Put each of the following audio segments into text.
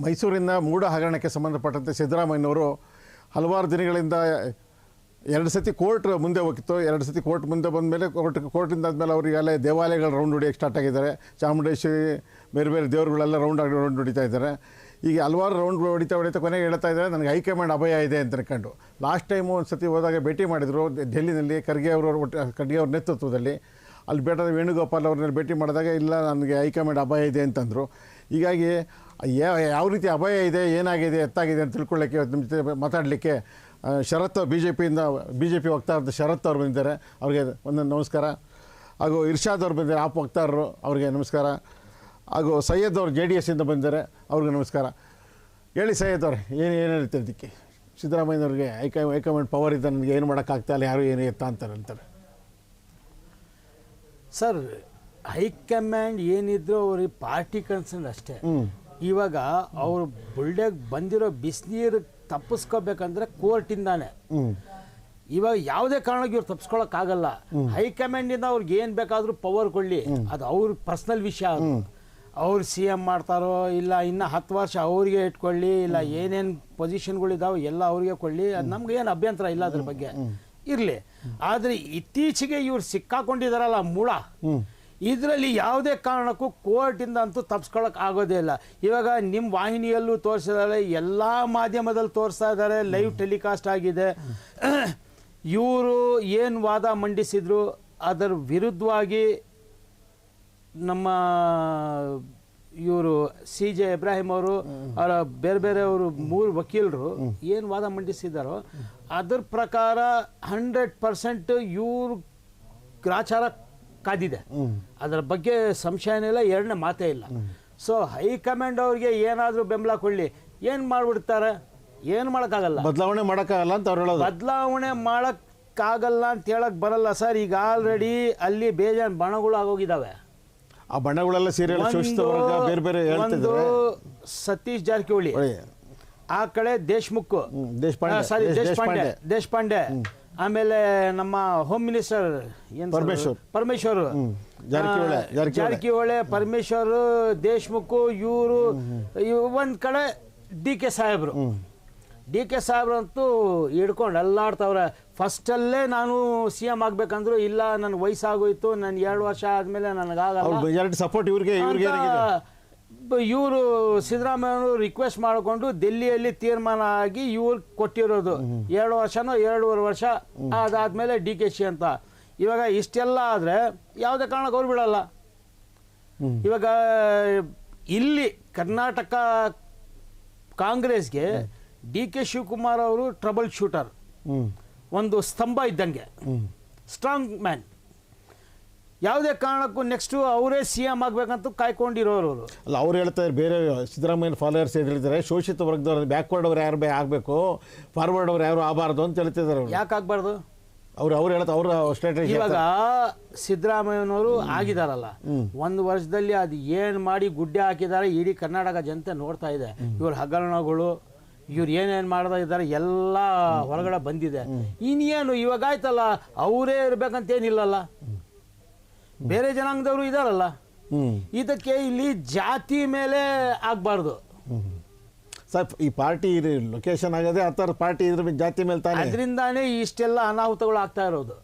ಮೈಸೂರಿನ ಮೂಢ ಹಗರಣಕ್ಕೆ ಸಂಬಂಧಪಟ್ಟಂತೆ ಸಿದ್ದರಾಮಯ್ಯನವರು ಹಲವಾರು ದಿನಗಳಿಂದ 2 ಸತಿ ಕೋರ್ಟ್ ಮುಂದೆ ಹೋಗಿತ್ತು. 2 ಸತಿ ಕೋರ್ಟ್ ಮುಂದೆ ಬಂದ ಮೇಲೆ ಕೋರ್ಟಿಂದ ಆದಮೇಲೆ ಅವರಿಗೆಲ್ಲ ದೇವಾಲಯಗಳು ರೌಂಡ್ ಹೊಡಿಯೋಕ್ಕೆ ಸ್ಟಾರ್ಟ್ ಆಗಿದ್ದಾರೆ. ಚಾಮುಂಡೇಶ್ವರಿ ಬೇರೆ ಬೇರೆ ದೇವರುಗಳೆಲ್ಲ ರೌಂಡ್ ಹೊಡಿತಾ ಇದ್ದಾರೆ. ಈಗ ಹಲವಾರು ರೌಂಡ್ ಹೊಡಿತಾ ಕೊನೆಗೆ ಹೇಳ್ತಾ ಇದ್ದಾರೆ ನನಗೆ ಹೈಕಮಾಂಡ್ ಅಭಯ ಇದೆ ಅಂತ ಅನ್ಕೊಂಡು. ಲಾಸ್ಟ್ ಟೈಮು ಒಂದು ಸತಿ ಹೋದಾಗ ಭೇಟಿ ಮಾಡಿದರು ಡೆಲ್ಲಿನಲ್ಲಿ ಖರ್ಗೆ ಅವ್ರ ನೇತೃತ್ವದಲ್ಲಿ. ಅಲ್ಲಿ ಬೇಟದ ವೇಣುಗೋಪಾಲ್ ಅವ್ರನ್ನ ಭೇಟಿ ಮಾಡಿದಾಗ ಇಲ್ಲ ನನಗೆ ಹೈಕಮಾಂಡ್ ಅಭಯ ಇದೆ ಅಂತಂದರು. ಹೀಗಾಗಿ ಯಾವ ರೀತಿ ಅಭಯ ಇದೆ, ಏನಾಗಿದೆ, ಎತ್ತಾಗಿದೆ ಅಂತ ತಿಳ್ಕೊಳ್ಳೋಕ್ಕೆ ನಿಮ್ಮ ಜೊತೆ ಮಾತಾಡಲಿಕ್ಕೆ ಶರತ್ ಬಿ ಜೆ ಪಿ ವಕ್ತಾರದ ಶರತ್ ಅವ್ರು ಬಂದಿದ್ದಾರೆ. ಅವ್ರಿಗೆ ಒಂದೊಂದು ನಮಸ್ಕಾರ. ಹಾಗೂ ಇರ್ಷಾದ್ ಅವ್ರು ಬಂದಿದ್ದಾರೆ, ಆಪ್ ವಕ್ತಾರರು, ಅವ್ರಿಗೆ ನಮಸ್ಕಾರ. ಹಾಗೂ ಸೈಯದ್ ಅವರು JDS ಇಂದ ಬಂದಿದ್ದಾರೆ, ಅವ್ರಿಗೆ ನಮಸ್ಕಾರ. ಹೇಳಿ ಸೈಯದ್ ಅವ್ರು ಏನು ಹೇಳ್ತಾರೆ ಇದಕ್ಕೆ? ಸಿದ್ದರಾಮಯ್ಯವ್ರಿಗೆ ಹೈಕಮಾಂಡ್ ಪವರ್ ಇದೆ, ನನಗೆ ಏನು ಮಾಡೋಕ್ಕಾಗ್ತಾಯಿಲ್ಲ, ಯಾರು ಏನು ಎತ್ತ ಅಂತಾರೆ. ಸರ್, ಹೈಕಮಾಂಡ್ ಏನಿದ್ರು ಅವ್ರಿಗೆ ಪಾರ್ಟಿ ಕನ್ಸರ್ನ್ ಅಷ್ಟೇ. ಇವಾಗ ಅವ್ರು ಬುಲ್ಡೆಗೆ ಬಂದಿರೋ ಬಿಸಿನೀರು ತಪ್ಪಿಸ್ಕೋಬೇಕಂದ್ರೆ ಕೋರ್ಟಿಂದಾನೆ. ಇವಾಗ ಯಾವುದೇ ಕಾರಣಕ್ಕೆ ಇವ್ರು ತಪ್ಪಿಸ್ಕೊಳಕ್ಕಾಗಲ್ಲ. ಹೈಕಮಾಂಡಿಂದ ಅವ್ರಿಗೆ ಏನು ಬೇಕಾದರೂ ಪವರ್ ಕೊಡಲಿ, ಅದು ಅವ್ರ ಪರ್ಸ್ನಲ್ ವಿಷಯ. ಅವ್ರು CM ಮಾಡ್ತಾರೋ ಇಲ್ಲ ಇನ್ನು 10 ವರ್ಷ ಅವ್ರಿಗೆ ಇಟ್ಕೊಳ್ಳಿ, ಇಲ್ಲ ಏನೇನು ಪೊಸಿಷನ್ಗಳಿದಾವೆ ಎಲ್ಲ ಅವ್ರಿಗೆ ಕೊಡಲಿ, ಅದು ನಮ್ಗೆ ಏನು ಅಭ್ಯಂತರ ಇಲ್ಲ ಅದ್ರ ಬಗ್ಗೆ ಇರಲಿ. ಆದರೆ ಇತ್ತೀಚೆಗೆ ಇವ್ರು ಸಿಕ್ಕಾಕೊಂಡಿದಾರಲ್ಲ ಮೂಳ, ಇದರಲ್ಲಿ ಯಾವುದೇ ಕಾರಣಕ್ಕೂ ಕೋರ್ಟಿಂದ ಅಂತೂ ತಪ್ಪಿಸ್ಕೊಳಕ್ಕೆ ಆಗೋದೇ ಇಲ್ಲ. ಇವಾಗ ನಿಮ್ಮ ವಾಹಿನಿಯಲ್ಲೂ ತೋರಿಸಿದ್ದಾರೆ, ಎಲ್ಲ ಮಾಧ್ಯಮದಲ್ಲಿ ತೋರಿಸ್ತಾ ಇದ್ದಾರೆ, ಲೈವ್ ಟೆಲಿಕಾಸ್ಟ್ ಆಗಿದೆ. ಇವರು ಏನು ವಾದ ಮಂಡಿಸಿದ್ರು ಅದರ ವಿರುದ್ಧವಾಗಿ ನಮ್ಮ ಇವರು CJ ಇಬ್ರಾಹಿಂ ಅವರು ಅವರ ಬೇರೆ ಬೇರೆಯವರು 3 ವಕೀಲರು ಏನು ವಾದ ಮಂಡಿಸಿದಾರೋ ಅದರ ಪ್ರಕಾರ 100% ಇವ್ರ ಗ್ರಾಚಾರ ಕಾದಿದೆ. ಅದರ ಬಗ್ಗೆ ಸಂಶಯನೇ ಇಲ್ಲ, ಎರಡನೇ ಮಾತೇ ಇಲ್ಲ. ಸೊ ಹೈಕಮಾಂಡ್ ಅವ್ರಿಗೆ ಏನಾದರೂ ಬೆಂಬಲ ಕೊಡಲಿ, ಏನು ಮಾಡಿಬಿಡ್ತಾರೆ? ಏನು ಮಾಡೋಕ್ಕಾಗಲ್ಲ, ಬದಲಾವಣೆ ಮಾಡೋಕ್ಕಾಗಲ್ಲ ಅಂತ ಅವ್ರು ಹೇಳೋದು. ಬದಲಾವಣೆ ಮಾಡೋಕ್ಕಾಗಲ್ಲ ಅಂತ ಹೇಳಕ್ಕೆ ಬರಲ್ಲ ಸರ್. ಈಗ ಆಲ್ರೆಡಿ ಅಲ್ಲಿ ಬೇಜಾನ್ ಬಣಗಳು ಆಗೋಗಿದ್ದಾವೆ. ಆ ಬಣಗಳೆಲ್ಲ ಸೀರಿಯಲ್ ಬೇರೆ ಬೇರೆ ಹೇಳ್ತಿದ್ದಾರೆ. ಸತೀಶ್ ಜಾರಕಿಹೊಳಿ, ಆ ಕಡೆ ದೇಶಪಾಂಡೆ, ಆಮೇಲೆ ನಮ್ಮ ಹೋಮ್ ಮಿನಿಸ್ಟರ್ ಪರಮೇಶ್ವರ್, ಜಾರಕಿಹೊಳಿ, ಪರಮೇಶ್ವರ್, ದೇಶ್ಮುಖ್, ಇವರು ಒಂದ್ ಕಡೆ DK ಸಾಹೇಬ್ರಂತೂ ಹಿಡ್ಕೊಂಡು ಅಲ್ಲಾಡ್ತವ್ರೆ. ಫಸ್ಟಲ್ಲೇ ನಾನು CM ಆಗ್ಬೇಕಂದ್ರು ಇಲ್ಲ, ನನ್ನ ವಯಸ್ಸಾಗೋಯ್ತು, ನಾನು 2 ವರ್ಷ ಆದಮೇಲೆ ನನಗಾಗಲ್ಲ ಸಪೋರ್ಟ್ ಇವರು ಸಿದ್ದರಾಮಯ್ಯವರು ರಿಕ್ವೆಸ್ಟ್ ಮಾಡಿಕೊಂಡು ದಿಲ್ಲಿಯಲ್ಲಿ ತೀರ್ಮಾನ ಆಗಿ ಇವ್ರು ಕೊಟ್ಟಿರೋದು 2 ವರ್ಷನೋ 2.5 ವರ್ಷ, ಅದಾದಮೇಲೆ DKC ಅಂತ. ಇವಾಗ ಇಷ್ಟೆಲ್ಲ ಆದರೆ ಯಾವುದೇ ಕಾರಣಕ್ಕೆ ಅವ್ರು ಬಿಡಲ್ಲ. ಇವಾಗ ಇಲ್ಲಿ ಕರ್ನಾಟಕ ಕಾಂಗ್ರೆಸ್ಗೆ DK ಶಿವಕುಮಾರ್ ಅವರು ಟ್ರಬಲ್ ಶೂಟರ್, ಒಂದು ಸ್ತಂಭ ಇದ್ದಂಗೆ, ಸ್ಟ್ರಾಂಗ್ ಮ್ಯಾನ್. ಯಾವುದೇ ಕಾರಣಕ್ಕೂ ನೆಕ್ಸ್ಟು ಅವರೇ CM ಆಗಬೇಕಂತ ಕಾಯ್ಕೊಂಡಿರೋರು. ಅಲ್ಲ, ಅವ್ರು ಹೇಳ್ತಾರೆ, ಬೇರೆ ಸಿದ್ದರಾಮಯ್ಯ ಫಾಲೋವರ್ಸ್ ಏನು ಹೇಳ್ತಾರೆ, ಶೋಷಿತ ವರ್ಗದವ್ರು, ಬ್ಯಾಕ್ವರ್ಡ್ ಅವ್ರು ಯಾರು ಆಗಬೇಕು, ಫಾರ್ವರ್ಡ್ ಅವ್ರು ಯಾರು ಆಗಬಾರ್ದು ಅಂತ ಹೇಳ್ತಿದ್ದಾರೆ. ಯಾಕೆ ಆಗಬಾರ್ದು? ಅವ್ರು ಹೇಳ್ತಾರೆ, ಅವ್ರ ಸ್ಟ್ರಾಟಜಿ. ಇವಾಗ ಸಿದ್ದರಾಮಯ್ಯನವರು ಆಗಿದಾರಲ್ಲ, 1 ವರ್ಷದಲ್ಲಿ ಅದು ಏನು ಮಾಡಿ ಗುಡ್ಡೆ ಹಾಕಿದ್ದಾರೆ, ಇಡೀ ಕರ್ನಾಟಕ ಜನತೆ ನೋಡ್ತಾ ಇದೆ. ಇವ್ರ ಹಗರಣಗಳು, ಇವ್ರು ಏನೇನು ಮಾಡ್ತಾ ಇದ್ದಾರೆ ಎಲ್ಲ ಹೊರಗಡೆ ಬಂದಿದೆ. ಇನ್ನೇನು ಇವಾಗ ಆಯ್ತಲ್ಲ, ಅವರೇ ಇರ್ಬೇಕಂತೇನಿಲ್ಲಲ್ಲ, ಬೇರೆ ಜನಾಂಗದವರು ಇದಾರಲ್ಲ. ಇದಕ್ಕೆ ಇಲ್ಲಿ ಜಾತಿ ಮೇಲೆ ಆಗಬಾರ್ದು ಸರ್. ಈ ಪಾರ್ಟಿ ಲೊಕೇಶನ್ ಆಗದೆ ಆ ಥರ ಪಾರ್ಟಿ ಇದ್ರ ಜಾತಿ ಮೇಲೆ ತಾನೆ, ಅದರಿಂದಾನೇ ಇಷ್ಟೆಲ್ಲ ಅನಾಹುತಗಳು ಆಗ್ತಾ ಇರೋದು.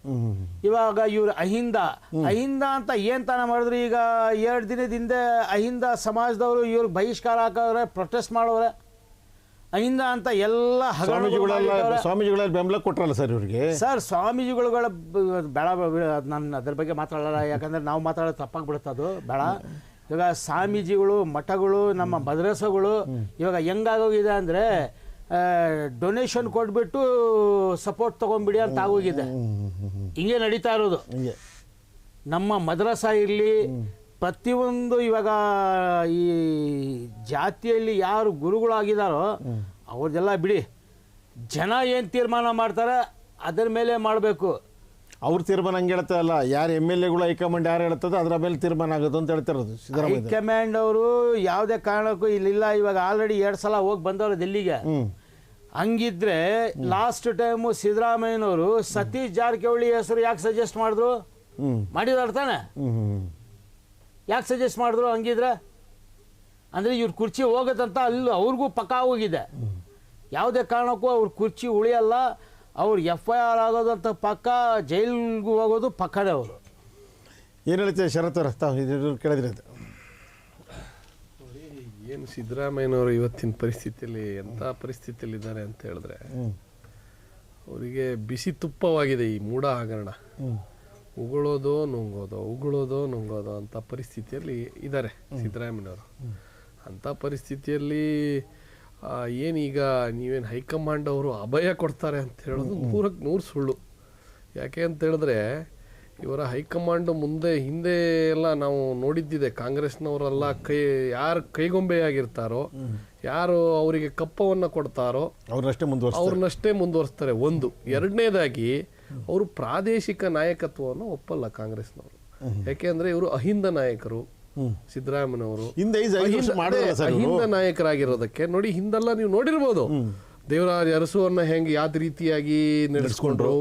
ಇವಾಗ ಇವ್ರು ಅಹಿಂದ ಅಂತ ಏನ್ ತಾನ ಮಾಡಿದ್ರು. ಈಗ 2 ದಿನದಿಂದ ಅಹಿಂದ ಸಮಾಜದವರು ಇವ್ರಿಗೆ ಬಹಿಷ್ಕಾರ ಹಾಕವ್ರೆ, ಪ್ರೊಟೆಸ್ಟ್ ಮಾಡೋರೆ. ಅಹಿಂದ ಅಂತ ಎಲ್ಲ ಸ್ವಾಮೀಜಿಗಳೆಲ್ಲ ಬೆಂಬಲ ಕೊಟ್ರಲ್ಲ ಸರ್ ಇವ್ರಿಗೆ. ಸರ್, ಸ್ವಾಮೀಜಿಗಳ ಬೇಡ, ನಾನು ಅದ್ರ ಬಗ್ಗೆ ಮಾತಾಡಲ್ಲ, ಯಾಕಂದ್ರೆ ನಾವು ಮಾತಾಡೋದು ತಪ್ಪಾಗ್ಬಿಡುತ್ತೆ, ಅದು ಬೇಡ. ಇವಾಗ ಸ್ವಾಮೀಜಿಗಳು, ಮಠಗಳು, ನಮ್ಮ ಮದ್ರಸಗಳು ಇವಾಗ ಹೆಂಗಾಗೋಗಿದೆ ಅಂದರೆ ಡೊನೇಷನ್ ಕೊಟ್ಬಿಟ್ಟು ಸಪೋರ್ಟ್ ತೊಗೊಂಡ್ಬಿಡಿ ಅಂತ ಆಗೋಗಿದೆ. ಹಿಂಗೆ ನಡೀತಾ ಇರೋದು. ನಮ್ಮ ಮದ್ರಸ ಇರಲಿ, ಪ್ರತಿಯೊಂದು ಇವಾಗ ಈ ಜಾತಿಯಲ್ಲಿ ಯಾರು ಗುರುಗಳಾಗಿದ್ದಾರೋ ಅವ್ರದ್ದೆಲ್ಲ ಬಿಡಿ, ಜನ ಏನು ತೀರ್ಮಾನ ಮಾಡ್ತಾರೆ ಅದರ ಮೇಲೆ ಮಾಡಬೇಕು. ಅವ್ರ ತೀರ್ಮಾನ ಹಂಗೆ ಹೇಳ್ತಾ ಇಲ್ಲ, ಯಾರು MLAಗಳು ಹೈಕಮಾಂಡ್ ಯಾರು ಹೇಳ್ತದೋ ಅದರ ಮೇಲೆ ತೀರ್ಮಾನ ಆಗೋದು ಅಂತ ಹೇಳ್ತಿರೋದು ಸಿದ್ದರಾಮಯ್ಯ. ಹೈಕಮಾಂಡ್ ಅವರು ಯಾವುದೇ ಕಾರಣಕ್ಕೂ ಇಲ್ಲಿಲ್ಲ. ಇವಾಗ ಆಲ್ರೆಡಿ 2 ಸಲ ಹೋಗಿ ಬಂದವರು ದಿಲ್ಲಿಗೆ. ಹಂಗಿದ್ರೆ ಲಾಸ್ಟ್ ಟೈಮು ಸಿದ್ದರಾಮಯ್ಯನವರು ಸತೀಶ್ ಜಾರಕಿಹೊಳಿ ಹೆಸರು ಯಾಕೆ ಸಜೆಸ್ಟ್ ಮಾಡಿದ್ರು? ಮಾಡಿದಾರೆ ತಾನೆ, ಯಾಕೆ ಸಜೆಸ್ಟ್ ಮಾಡಿದ್ರು? ಹಂಗಿದ್ರೆ ಅಂದರೆ ಇವ್ರ ಕುರ್ಚಿ ಹೋಗುತ್ತಂತ ಅಲ್ಲಿ ಅವ್ರಿಗೂ ಪಕ್ಕಾ ಹೋಗಿದೆ. ಯಾವುದೇ ಕಾರಣಕ್ಕೂ ಅವ್ರ ಕುರ್ಚಿ ಉಳಿಯಲ್ಲ. ಅವ್ರು FIR ಆಗೋದಂತ ಪಕ್ಕ, ಜೈಲಿಗೂ ಹೋಗೋದು ಪಕ್ಕನೇ. ಅವರು ಏನು ಹೇಳ್ತೀವಿ ಶರತ್ ಅವ್ರ ತಾವು ಇದು ಕೇಳಿದ್ರೆ? ಅದು ಏನು ಸಿದ್ದರಾಮಯ್ಯನವರು ಇವತ್ತಿನ ಪರಿಸ್ಥಿತಿಯಲ್ಲಿ ಎಂಥ ಪರಿಸ್ಥಿತಿಯಲ್ಲಿದ್ದಾರೆ ಅಂತ ಹೇಳಿದ್ರೆ, ಅವರಿಗೆ ಬಿಸಿ ತುಪ್ಪವಾಗಿದೆ ಈ ಮೂಢ ಹಗರಣ. ಉಗುಳೋದು ನುಂಗೋದು ಅಂತ ಪರಿಸ್ಥಿತಿಯಲ್ಲಿ ಇದ್ದಾರೆ ಸಿದ್ದರಾಮಯ್ಯನವರು. ಅಂಥ ಪರಿಸ್ಥಿತಿಯಲ್ಲಿ ಏನೀಗ ನೀವೇನು ಹೈಕಮಾಂಡ್ ಅವರು ಅಭಯ ಕೊಡ್ತಾರೆ ಅಂತ ಹೇಳೋದು 100ಕ್ಕೆ 100 ಸುಳ್ಳು. ಯಾಕೆ ಅಂತ ಹೇಳಿದ್ರೆ, ಇವರ ಹೈಕಮಾಂಡ್ ಹಿಂದೆ ಎಲ್ಲ ನಾವು ನೋಡಿದ್ದಿದೆ. ಕಾಂಗ್ರೆಸ್ನವರೆಲ್ಲ ಯಾರು ಕೈಗೊಂಬೆಯಾಗಿರ್ತಾರೋ, ಯಾರು ಅವರಿಗೆ ಕಪ್ಪವನ್ನು ಕೊಡ್ತಾರೋ ಅವ್ರನ್ನಷ್ಟೇ ಮುಂದುವರಿಸ್ತಾರೆ. ಒಂದು. ಎರಡನೇದಾಗಿ, ಅವರು ಪ್ರಾದೇಶಿಕ ನಾಯಕತ್ವವನ್ನು ಒಪ್ಪಲ್ಲ ಕಾಂಗ್ರೆಸ್ನವರು. ಯಾಕೆಂದ್ರೆ ಇವರು ಅಹಿಂದ ನಾಯಕರು. ಸಿದ್ದರಾಮಯ್ಯನವರು ಅಹಿಂದ ನಾಯಕರಾಗಿರೋದಕ್ಕೆ ನೋಡಿ, ಹಿಂದೆಲ್ಲ ನೀವು ನೋಡಿರ್ಬೋದು, ದೇವರಾಜ ಅರಸುವನ್ನ ಹೆಂಗೆ ಯಾವ್ದು ರೀತಿಯಾಗಿ ನಡೆಸ್ಕೊಂಡ್ರು,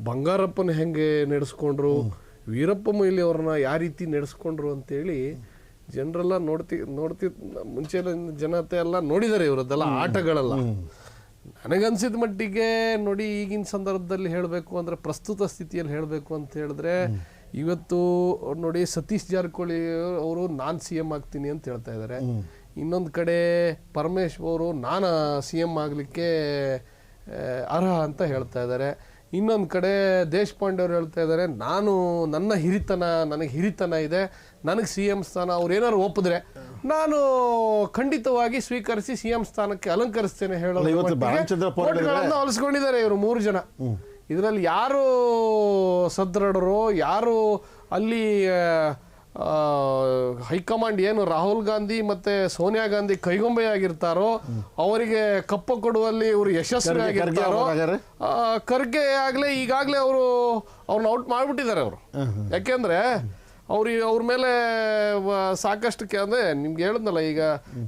ಬಂಗಾರಪ್ಪನ ಹೆಂಗೆ ನಡೆಸ್ಕೊಂಡ್ರು, ವೀರಪ್ಪ ಮೊಯ್ಲಿ ಅವ್ರನ್ನ ಯಾವ ರೀತಿ ನಡೆಸ್ಕೊಂಡ್ರು ಅಂತೇಳಿ ಜನರೆಲ್ಲ ನೋಡ್ತಿ ಮುಂಚೆ ಜನತೆ ಎಲ್ಲ ನೋಡಿದ್ದಾರೆ ಇವರದ್ದೆಲ್ಲ ಆಟಗಳೆಲ್ಲ. ನನಗನ್ಸಿದ ಮಟ್ಟಿಗೆ ನೋಡಿ, ಈಗಿನ ಸಂದರ್ಭದಲ್ಲಿ ಹೇಳಬೇಕು ಅಂದ್ರೆ, ಪ್ರಸ್ತುತ ಸ್ಥಿತಿಯಲ್ಲಿ ಹೇಳಬೇಕು ಅಂತ ಹೇಳಿದ್ರೆ, ಇವತ್ತು ನೋಡಿ ಸತೀಶ್ ಜಾರಕಿಹೊಳಿ ಅವರು ನಾನು CM ಆಗ್ತೀನಿ ಅಂತ ಹೇಳ್ತಾ ಇದ್ದಾರೆ. ಇನ್ನೊಂದು ಕಡೆ ಪರಮೇಶ್ವರ್ ಅವರು ನಾನು CM ಆಗಲಿಕ್ಕೆ ಅರ್ಹ ಅಂತ ಹೇಳ್ತಾ ಇದ್ದಾರೆ. ಇನ್ನೊಂದು ಕಡೆ ದೇಶಪಾಂಡೆ ಅವರು ಹೇಳ್ತಾ ಇದ್ದಾರೆ, ನನಗೆ ಹಿರಿತನ ಇದೆ, ನನಗೆ CM ಸ್ಥಾನ ಅವ್ರು ಏನಾದ್ರು ಒಪ್ಪಿದ್ರೆ ನಾನು ಖಂಡಿತವಾಗಿ ಸ್ವೀಕರಿಸಿ CM ಸ್ಥಾನಕ್ಕೆ ಅಲಂಕರಿಸ್ತೇನೆ ಹೇಳೋದು ಅಲಿಸ್ಕೊಂಡಿದ್ದಾರೆ ಇವರು 3 ಜನ. ಇದರಲ್ಲಿ ಯಾರು ಸದೃಢರು, ಯಾರು ಅಲ್ಲಿ ಹೈಕಮಾಂಡ್ ಏನು ರಾಹುಲ್ ಗಾಂಧಿ ಮತ್ತೆ ಸೋನಿಯಾ ಗಾಂಧಿ ಕೈಗೊಂಬೆಯಾಗಿರ್ತಾರೋ, ಅವರಿಗೆ ಕಪ್ಪ ಕೊಡುವಲ್ಲಿ ಇವರು ಯಶಸ್ವಿಯಾಗಿರ್ತಾರೋ, ಖರ್ಗೆ ಈಗಾಗಲೇ ಅವ್ರನ್ನ ಔಟ್ ಮಾಡಿಬಿಟ್ಟಿದ್ದಾರೆ ಅವರು. ಯಾಕೆಂದ್ರೆ ಅವ್ರ ಮೇಲೆ ಸಾಕಷ್ಟು ಅಂದ್ರೆ ನಿಮ್ಗೆ ಹೇಳಿದ್ನಲ್ಲ, ಈಗ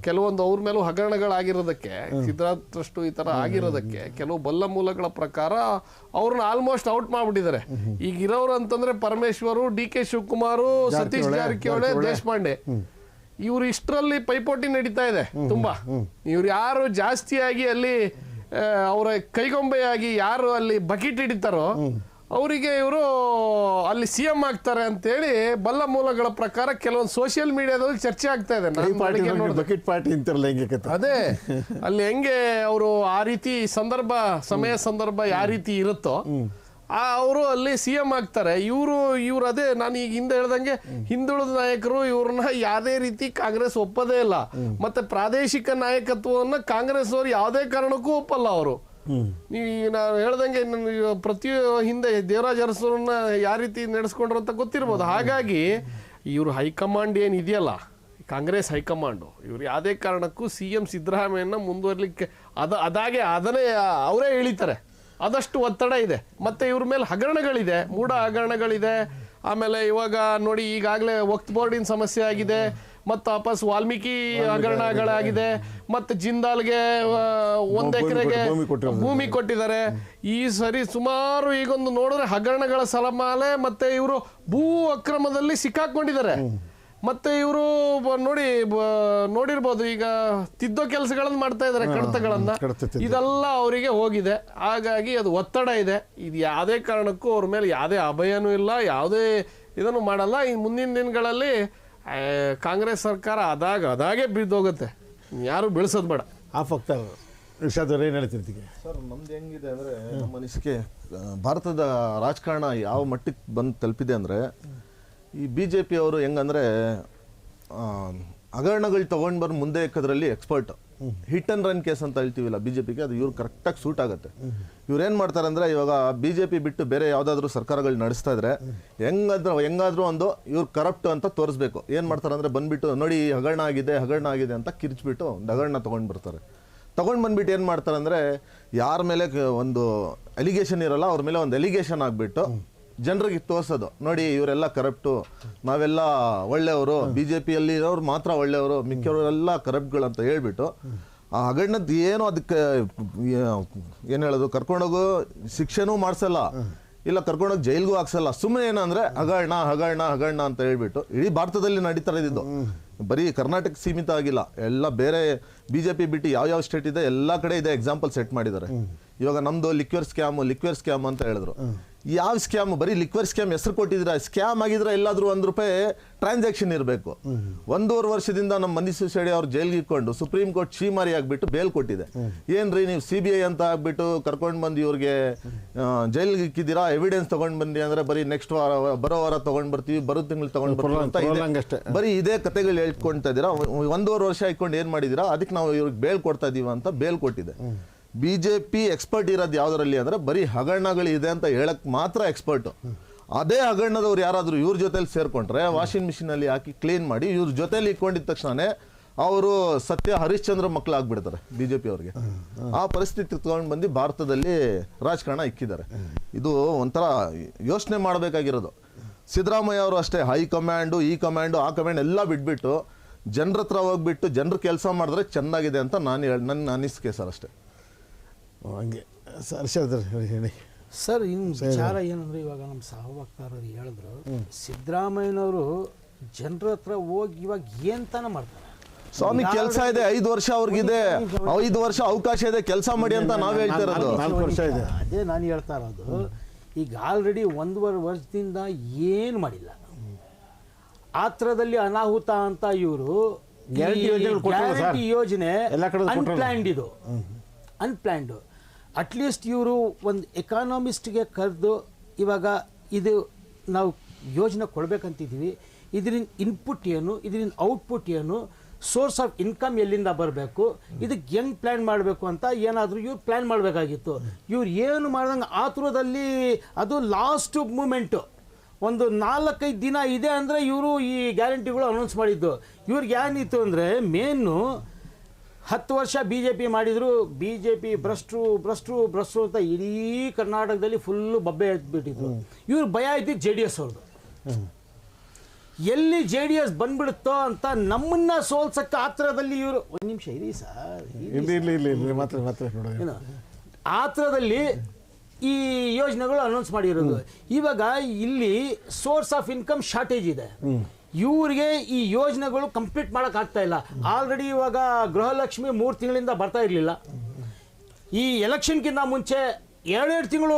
ಕೆಲವೊಂದು ಅವ್ರ ಮೇಲೂ ಹಗರಣಗಳಾಗಿರೋದಕ್ಕೆ, ಸಿದ್ಧಾರ್ಥ ಟ್ರಸ್ಟ್ ಈ ತರ ಆಗಿರೋದಕ್ಕೆ ಕೆಲವು ಬಲ್ಲ ಮೂಲಗಳ ಪ್ರಕಾರ ಅವ್ರನ್ನ ಆಲ್ಮೋಸ್ಟ್ ಔಟ್ ಮಾಡ್ಬಿಟ್ಟಿದ್ದಾರೆ. ಈಗ ಇರೋರು ಅಂತಂದ್ರೆ ಪರಮೇಶ್ವರು, DK ಶಿವಕುಮಾರ್, ಸತೀಶ್ ಜಾರಕಿಹೊಳಿ, ದೇಶಪಾಂಡೆ, ಇವ್ರು ಇಷ್ಟರಲ್ಲಿ ಪೈಪೋಟಿ ನಡೀತಾ ಇದೆ ತುಂಬಾ. ಇವ್ರು ಯಾರು ಜಾಸ್ತಿಯಾಗಿ ಅಲ್ಲಿ ಅವರ ಕೈಗೊಂಬೆಯಾಗಿ ಯಾರು ಅಲ್ಲಿ ಬಕೆಟ್ ಹಿಡಿತಾರೋ ಅವರಿಗೆ ಇವರು ಅಲ್ಲಿ CM ಆಗ್ತಾರೆ ಅಂತೇಳಿ ಬಲ್ಲ ಮೂಲಗಳ ಪ್ರಕಾರ ಕೆಲವೊಂದು ಸೋಷಿಯಲ್ ಮೀಡಿಯಾದಲ್ಲಿ ಚರ್ಚೆ ಆಗ್ತಾ ಇದೆ. ಅದೇ ಅಲ್ಲಿ ಹೆಂಗೆ ಅವರು ಆ ರೀತಿ ಸಮಯ ಯಾವ ರೀತಿ ಇರುತ್ತೋ ಅವರು ಅಲ್ಲಿ CM ಆಗ್ತಾರೆ. ಇವರು ಅದೇ ನಾನು ಈಗ ಹಿಂದೆ ಹೇಳ್ದಂಗೆ ಹಿಂದುಳಿದ ನಾಯಕರು, ಇವ್ರನ್ನ ಯಾವುದೇ ರೀತಿ ಕಾಂಗ್ರೆಸ್ ಒಪ್ಪದೇ ಇಲ್ಲ. ಮತ್ತೆ ಪ್ರಾದೇಶಿಕ ನಾಯಕತ್ವವನ್ನ ಕಾಂಗ್ರೆಸ್ ಅವರು ಯಾವುದೇ ಕಾರಣಕ್ಕೂ ಒಪ್ಪಲ್ಲ. ಅವರು ನಾನು ಹೇಳ್ದಂಗೆ ಪ್ರತಿ ಹಿಂದೆ ದೇವರಾಜ ಅರಸರನ್ನ ಯಾವ ರೀತಿ ನಡೆಸ್ಕೊಂಡ್ರು ಅಂತ ಗೊತ್ತಿರ್ಬೋದು. ಹಾಗಾಗಿ ಇವರು ಹೈಕಮಾಂಡ್ ಏನಿದೆಯಲ್ಲ, ಕಾಂಗ್ರೆಸ್ ಹೈಕಮಾಂಡು, ಇವ್ರು ಯಾವುದೇ ಕಾರಣಕ್ಕೂ CM ಸಿದ್ದರಾಮಯ್ಯನ ಮುಂದುವರ್ಲಿಕ್ಕೆ ಅದನ್ನೇ ಅವರೇ ಎಳಿತಾರೆ. ಅದಷ್ಟು ಒತ್ತಡ ಇದೆ. ಮತ್ತೆ ಇವ್ರ ಮೇಲೆ ಹಗರಣಗಳಿದೆ, ಮೂಢ ಹಗರಣಗಳಿದೆ. ಆಮೇಲೆ ಇವಾಗ ನೋಡಿ, ಈಗಾಗಲೇ ವಕ್ಫ್ ಬೋರ್ಡಿನ ಸಮಸ್ಯೆ ಆಗಿದೆ, ಮತ್ತು ವಾಪಸ್ ವಾಲ್ಮೀಕಿ ಹಗರಣಗಳಾಗಿದೆ, ಮತ್ತೆ ಜಿಂದಾಲ್ಗೆ 1 ಎಕರೆಗೆ ಭೂಮಿ ಕೊಟ್ಟಿದ್ದಾರೆ. ಈ ಸರಿ ಸುಮಾರು ಈಗೊಂದು ನೋಡಿದ್ರೆ ಹಗರಣಗಳ ಸಲಮಾಲೆ, ಮತ್ತೆ ಇವರು ಭೂ ಅಕ್ರಮದಲ್ಲಿ ಸಿಕ್ಕಾಕೊಂಡಿದ್ದಾರೆ. ಮತ್ತೆ ಇವರು ನೋಡಿರ್ಬೋದು, ಈಗ ತಿದ್ದೋ ಕೆಲಸಗಳನ್ನು ಮಾಡ್ತಾ ಇದ್ದಾರೆ, ಕಡತಗಳನ್ನ. ಇದೆಲ್ಲ ಅವರಿಗೆ ಹೋಗಿದೆ. ಹಾಗಾಗಿ ಅದು ಒತ್ತಡ ಇದೆ. ಇದು ಯಾವುದೇ ಕಾರಣಕ್ಕೂ ಅವ್ರ ಮೇಲೆ ಯಾವುದೇ ಅಭಯನೂ ಇಲ್ಲ, ಯಾವುದೇ ಇದನ್ನು ಮಾಡಲ್ಲ. ಈ ಮುಂದಿನ ದಿನಗಳಲ್ಲಿ ಕಾಂಗ್ರೆಸ್ ಸರ್ಕಾರ ಅದಾಗೆ ಬಿದ್ದೋಗುತ್ತೆ, ಯಾರು ಬೆಳೆಸೋದು ಬೇಡ. ಏನು ಹೇಳ್ತಿರ್ತೀವಿ ಸರ್? ನಮ್ದು ಹೆಂಗಿದೆ ಅಂದರೆ, ನಮ್ಮ ಅನಿಸಿಕೆ ಭಾರತದ ರಾಜಕಾರಣ ಯಾವ ಮಟ್ಟಕ್ಕೆ ಬಂದು ತಲುಪಿದೆ ಅಂದರೆ, ಈ BJP ಅವರು ಹೆಂಗಂದರೆ ಹಗರಣಗಳು ತೊಗೊಂಡು ಬರೋ ಮುಂದೆ ಎಕ್ಕದ್ರಲ್ಲಿ expert. Hit and run case ಅಂತ ಹೇಳ್ತೀವಿಲ್ಲ BJPಗೆ, ಅದು ಇವ್ರು ಕರೆಕ್ಟಾಗಿ ಸೂಟ್ ಆಗುತ್ತೆ. ಇವ್ರು ಏನು ಮಾಡ್ತಾರೆ ಅಂದರೆ, ಇವಾಗ BJP ಬಿಟ್ಟು ಬೇರೆ ಯಾವುದಾದ್ರೂ ಸರ್ಕಾರಗಳು ನಡೆಸ್ತಾ ಇದ್ರೆ ಹೆಂಗಾದ್ರೂ ಒಂದು ಇವ್ರು ಕರಪ್ಟ್ ಅಂತ ತೋರಿಸ್ಬೇಕು. ಏನು ಮಾಡ್ತಾರೆ ಅಂದರೆ, ಬಂದ್ಬಿಟ್ಟು ನೋಡಿ ಹಗರಣ ಆಗಿದೆ ಅಂತ ಕಿರ್ಚ್ಬಿಟ್ಟು ಒಂದು ಹಗರಣ ತೊಗೊಂಡು ಬರ್ತಾರೆ. ತೊಗೊಂಡು ಬಂದ್ಬಿಟ್ಟು ಏನು ಮಾಡ್ತಾರೆ ಅಂದರೆ, ಯಾರ ಮೇಲೆ ಒಂದು ಅಲಿಗೇಷನ್ ಇರೋಲ್ಲ ಅವ್ರ ಮೇಲೆ ಒಂದು ಅಲಿಗೇಷನ್ ಆಗಿಬಿಟ್ಟು ಜನರಿಗೆ ತೋರಿಸೋದು, ನೋಡಿ ಇವರೆಲ್ಲ ಕರಪ್ಟು, ನಾವೆಲ್ಲ ಒಳ್ಳೆಯವರು, BJPಯಲ್ಲಿ ಇರೋರು ಮಾತ್ರ ಒಳ್ಳೆಯವರು, ಮಿಕ್ಕವರೆಲ್ಲ ಕರಪ್ಟ್ಗಳು ಅಂತ ಹೇಳ್ಬಿಟ್ಟು ಆ ಹಗರಣದ ಏನೋ ಅದಕ್ಕೆ ಏನು ಹೇಳೋದು, ಕರ್ಕೊಂಡೋಗು ಶಿಕ್ಷೆನೂ ಮಾಡಿಸಲ್ಲ, ಇಲ್ಲ ಕರ್ಕೊಂಡೋಗಿ ಜೈಲ್ಗೂ ಹಾಕ್ಸಲ್ಲ. ಸುಮ್ಮನೆ ಏನಂದರೆ ಹಗರಣ ಅಂತ ಹೇಳ್ಬಿಟ್ಟು ಇಡೀ ಭಾರತದಲ್ಲಿ ನಡೀತಾ ಇದ್ದಿದ್ದು. ಬರೀ ಕರ್ನಾಟಕ ಸೀಮಿತ ಆಗಿಲ್ಲ, ಎಲ್ಲ ಬೇರೆ BJP ಬಿಟ್ಟು ಯಾವ ಸ್ಟೇಟ್ ಇದೆ ಎಲ್ಲ ಕಡೆ ಇದೆ ಎಕ್ಸಾಂಪಲ್ ಸೆಟ್ ಮಾಡಿದ್ದಾರೆ. ಇವಾಗ ನಮ್ದು ಲಿಕ್ವಿರ್ ಸ್ಕ್ಯಾಮ್ ಅಂತ ಹೇಳಿದ್ರು. ಯಾವ ಸ್ಕ್ಯಾಮ್? ಬರೀ ಲಿಕ್ವಿರ್ ಸ್ಕ್ಯಾಮ್ ಹೆಸರು ಕೊಟ್ಟಿದ್ರೆ ಸ್ಕ್ಯಾಮ್ ಆಗಿದ್ರೆ ಎಲ್ಲಾದ್ರೂ ₹1 ಟ್ರಾನ್ಸಾಕ್ಷನ್ ಇರಬೇಕು. 1.5 ವರ್ಷದಿಂದ ನಮ್ಮ ಮನೀಶ್ ಸಿಸೋಡಿಯಾ ಅವ್ರು ಜೈಲ್ಗೆ ಇಟ್ಕೊಂಡು ಸುಪ್ರೀಂ ಕೋರ್ಟ್ ಶ್ರೀಮಾರಿ ಆಗ್ಬಿಟ್ಟು ಬೇಲ್ ಕೊಟ್ಟಿದೆ. ಏನ್ರಿ ನೀವು CBI ಅಂತ ಆಗ್ಬಿಟ್ಟು ಕರ್ಕೊಂಡು ಬಂದು ಇವ್ರಿಗೆ ಜೈಲ್ಗೆ ಇಕ್ಕಿದ್ದೀರಾ, ಎವಿಡೆನ್ಸ್ ತಗೊಂಡ್ ಬಂದಿ ಅಂದ್ರೆ ಬರೀ ನೆಕ್ಸ್ಟ್ ಬರೋ ವಾರ ತಗೊಂಡ್ ಬರ್ತೀವಿ, ಬರೋ ತಿಂಗಳು ತಗೊಂಡ್ ಬರ್ತೀವಿ ಅಂತ ಬರೀ ಇದೇ ಕತೆಗಳು ಹೇಳ್ಕೊಳ್ತಾ ಇದ್ದೀರಾ. 1.5 ವರ್ಷ ಇಟ್ಕೊಂಡು ಏನ್ ಮಾಡಿದೀರಾ, ಅದಕ್ಕೆ ನಾವು ಇವ್ರಿಗೆ ಬೇಲ್ ಕೊಡ್ತಾ ಇದೀವಿ ಅಂತ ಬೇಲ್ ಕೊಟ್ಟಿದೆ. BJP ಎಕ್ಸ್ಪರ್ಟ್ ಇರೋದು ಯಾವ್ದ್ರಲ್ಲಿ ಅಂದ್ರೆ ಬರೀ ಹಗರಣಗಳಿದೆ ಅಂತ ಹೇಳಕ್ ಮಾತ್ರ ಎಕ್ಸ್ಪರ್ಟ್. ಅದೇ ಹಗರಣದವ್ರು ಯಾರಾದ್ರೂ ಇವ್ರ ಜೊತೆಲಿ ಸೇರ್ಕೊಂಡ್ರೆ ವಾಷಿಂಗ್ ಮಿಷಿನ್ ಅಲ್ಲಿ ಹಾಕಿ ಕ್ಲೀನ್ ಮಾಡಿ ಇವ್ರ ಜೊತೆಲಿ ಇಟ್ಕೊಂಡಿದ ತಕ್ಷಣನೇ ಅವರು ಸತ್ಯ ಹರಿಶ್ಚಂದ್ರ ಮಕ್ಕಳಾಗ್ಬಿಡ್ತಾರೆ BJP ಅವ್ರಿಗೆ. ಆ ಪರಿಸ್ಥಿತಿ ತಗೊಂಡು ಬಂದು ಭಾರತದಲ್ಲಿ ರಾಜಕಾರಣ ಇಕ್ಕಿದ್ದಾರೆ. ಇದು ಒಂಥರ ಯೋಚನೆ ಮಾಡಬೇಕಾಗಿರೋದು. ಸಿದ್ದರಾಮಯ್ಯ ಅವರು ಅಷ್ಟೇ ಹೈಕಮಾಂಡು ಈ ಕಮಾಂಡು ಆ ಕಮಾಂಡ್ ಎಲ್ಲ ಬಿಟ್ಬಿಟ್ಟು ಜನರ ಹತ್ರ ಹೋಗ್ಬಿಟ್ಟು ಜನರು ಕೆಲಸ ಮಾಡಿದ್ರೆ ಚೆನ್ನಾಗಿದೆ ಅಂತ ನನ್ನ ಅನಿಸಿಕೆ ಸರ್ ಅಷ್ಟೇ. ಹಂಗೆ ಹೇಳಿ ಸರ್. ಇನ್ನು ವಿಚಾರ ಏನಂದ್ರೆ ಇವಾಗ ನಮ್ಮ ಸಹವಕ್ತಾರರು ಹೇಳಿದ್ರು, ಸಿದ್ದರಾಮಯ್ಯನವರು ಜನರ ಹತ್ರ ಹೋಗಿ ಇವಾಗ ಏನ್ ತಾನ ಮಾಡ್ತಾರೆ ಸ್ವಾಮಿ, ಕೆಲಸ ಇದೆ, 5 ವರ್ಷ ಅವ್ರಿಗಿದೆ, 5 ವರ್ಷ ಅವಕಾಶ ಇದೆ, ಕೆಲಸ ಮಾಡಿ ಅಂತ ನಾವ್ ಹೇಳ್ತಾ ಇರೋದು. 4 ವರ್ಷ ಇದೆ. ಅದೇ ನಾನು ಹೇಳ್ತಾ ಇರೋದು. ಈಗ ಆಲ್ರೆಡಿ 1.5 ವರ್ಷದಿಂದ ಏನು ಮಾಡಿಲ್ಲ. ಆತ್ರದಲ್ಲಿ ಅನಾಹುತ ಅಂತ ಇವರು ಗ್ಯಾರಂಟಿ ಯೋಜನೆ ಅನ್ಪ್ಲಾನ್ಡ್, ಇದು ಅನ್ಪ್ಲಾನ್ಡ್. ಅಟ್ಲೀಸ್ಟ್ ಇವರು ಒಂದು ಎಕಾನಮಿಸ್ಟ್ಗೆ ಕರೆದು ಇವಾಗ ಇದು ನಾವು ಯೋಜನೆ ಕೊಡ್ಬೇಕಂತಿದ್ದೀವಿ, ಇದರಿಂದ ಇನ್ಪುಟ್ ಏನು, ಇದರಿಂದ ಔಟ್ಪುಟ್ ಏನು, ಸೋರ್ಸ್ ಆಫ್ ಇನ್ಕಮ್ ಎಲ್ಲಿಂದ ಬರಬೇಕು, ಇದಕ್ಕೆ ಹೆಂಗೆ ಪ್ಲ್ಯಾನ್ ಮಾಡಬೇಕು ಅಂತ ಏನಾದರೂ ಇವ್ರು ಪ್ಲ್ಯಾನ್ ಮಾಡಬೇಕಾಗಿತ್ತು. ಇವ್ರು ಏನು ಮಾಡ್ದಂಗೆ ಆತುರದಲ್ಲಿ ಅದು ಲಾಸ್ಟ್ ಮೂಮೆಂಟು ಒಂದು 4-5 ದಿನ ಇದೆ ಅಂದರೆ ಇವರು ಈ ಗ್ಯಾರಂಟಿಗಳು ಅನೌನ್ಸ್ ಮಾಡಿದ್ದು. ಇವ್ರಿಗೆ ಏನಿತ್ತು ಅಂದರೆ ಮೇನ್ನು 10 ವರ್ಷ BJP ಮಾಡಿದ್ರು, BJP ಭ್ರಷ್ಟರು ಅಂತ ಇಡೀ ಕರ್ನಾಟಕದಲ್ಲಿ ಫುಲ್ಲು ಬಬ್ಬೆ ಎದ್ಬಿಟ್ಟಿದ್ರು. ಇವ್ರು ಭಯ ಇದ್ದಿದ್ದು JDS ಅವ್ರದ್ದು. ಎಲ್ಲಿ JDS ಬಂದ್ಬಿಡುತ್ತೋ ಅಂತ ನಮ್ಮನ್ನ ಸೋಲ್ಸಕ್ಕೆ ಆತ್ರದಲ್ಲಿ ಇವರು ಒಂದು ನಿಮಿಷ ಇರಿ ಸರ್, ಆತ್ರದಲ್ಲಿ ಈ ಯೋಜನೆಗಳು ಅನೌನ್ಸ್ ಮಾಡಿರೋದು. ಇವಾಗ ಇಲ್ಲಿ ಸೋರ್ಸ್ ಆಫ್ ಇನ್ಕಮ್ ಶಾರ್ಟೇಜ್ ಇದೆ. ಇವ್ರಿಗೆ ಈ ಯೋಜನೆಗಳು ಕಂಪ್ಲೀಟ್ ಮಾಡಕ್ ಆಗ್ತಾ ಇಲ್ಲ. ಆಲ್ರೆಡಿ ಇವಾಗ ಗೃಹಲಕ್ಷ್ಮಿ 3 ತಿಂಗಳಿಂದ ಬರ್ತಾ ಇರಲಿಲ್ಲ. ಈ ಎಲೆಕ್ಷನ್ಗಿಂತ ಮುಂಚೆ 2 ತಿಂಗಳು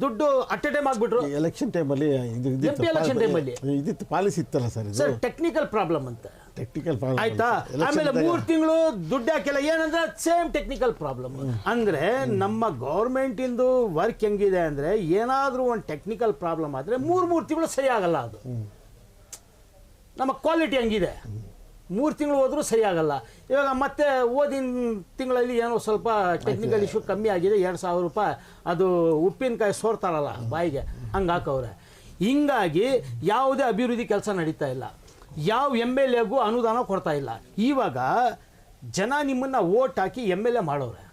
ದುಡ್ಡು ಅಟ್ ಎ ಟೈಮ್ ಆಗ್ಬಿಟ್ರು. ಎಲೆಕ್ಷನ್ ಟೈಮಲ್ಲಿ ಎಲೆಕ್ಷನ್ ಟೈಮಲ್ಲಿ ಇದಿತ್ತು, ಪಾಲಿಸಿ ಇತ್ತಲ್ಲ ಸರ್, ಸರ್ ಟೆಕ್ನಿಕಲ್ ಪ್ರಾಬ್ಲಮ್ ಅಂತ. ಟೆಕ್ನಿಕಲ್ ಪ್ರಾಬ್ಲಮ್ ಆಯ್ತಾ. ಆಮೇಲೆ 3 ತಿಂಗಳು ದುಡ್ಡು ಹಾಕಿಲ್ಲ. ಏನಂದ್ರೆ ಸೇಮ್ ಟೆಕ್ನಿಕಲ್ ಪ್ರಾಬ್ಲಮ್. ಅಂದ್ರೆ ನಮ್ಮ ಗೌರ್ಮೆಂಟ್ ಇಂದು ವರ್ಕ್ ಹೆಂಗಿದೆ ಅಂದ್ರೆ ಏನಾದ್ರೂ ಒಂದು ಟೆಕ್ನಿಕಲ್ ಪ್ರಾಬ್ಲಮ್ ಆದ್ರೆ 3 ತಿಂಗಳು ಸರಿ ಆಗಲ್ಲ. ಅದು ನಮ್ಮ ಕ್ವಾಲಿಟಿ ಹಂಗಿದೆ. 3 ತಿಂಗಳು ಹೋದ್ರೂ ಸರಿ ಆಗಲ್ಲ. ಇವಾಗ ಮತ್ತೆ ಓದಿನ ತಿಂಗಳಲ್ಲಿ ಏನೋ ಸ್ವಲ್ಪ ಟೆಕ್ನಿಕಲ್ ಇಶ್ಯೂ ಕಮ್ಮಿ ಆಗಿದೆ, 2,000 ರೂಪಾಯಿ ಅದು ಉಪ್ಪಿನಕಾಯಿ ಸೋರ್ತಾರಲ್ಲ ಬಾಯಿಗೆ, ಹಂಗೆ ಹಾಕವ್ರೆ. ಹಿಂಗಾಗಿ ಯಾವುದೇ ಅಭಿವೃದ್ಧಿ ಕೆಲಸ ನಡೀತಾ ಇಲ್ಲ. ಯಾವ MLAಗೂ ಅನುದಾನ ಕೊಡ್ತಾ ಇಲ್ಲ. ಇವಾಗ ಜನ ನಿಮ್ಮನ್ನು ಓಟ್ ಹಾಕಿ MLA ಮಾಡೋರೆ.